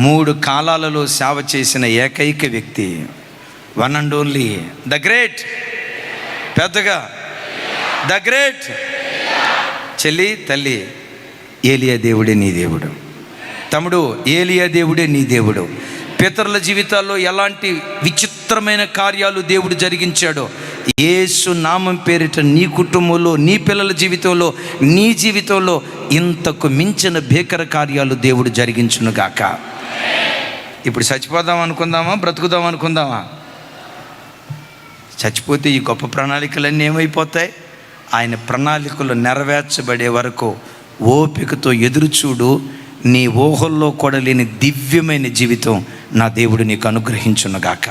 3 కాలాలలో సేవ చేసిన ఏకైక వ్యక్తి, one and only, the great, పెద్దగా ద గ్రేట్. చెల్లి, తల్లి, ఏలియా దేవుడే నీ దేవుడు. తమ్ముడు, ఏలియా దేవుడే నీ దేవుడు. పితరుల జీవితాల్లో ఎలాంటి విచిత్రమైన కార్యాలు దేవుడు జరిగించాడో యేసు నామం పేరిట నీ కుటుంబంలో, నీ పిల్లల జీవితంలో, నీ జీవితంలో ఇంతకు మించిన భీకర కార్యాలు దేవుడు జరిగించునుగాక. ఇప్పుడు చచ్చిపోదాం అనుకుందామా, బ్రతుకుదాం అనుకుందామా? చచ్చిపోతే ఈ గొప్ప ప్రణాళికలన్నీ ఏమైపోతాయి? ఆయన ప్రణాళికలు నెరవేర్చబడే వరకు ఓపికతో ఎదురుచూడు. నీ ఊహల్లో కూడా లేని దివ్యమైన జీవితం నా దేవుడు నీకు అనుగ్రహించునుగాక.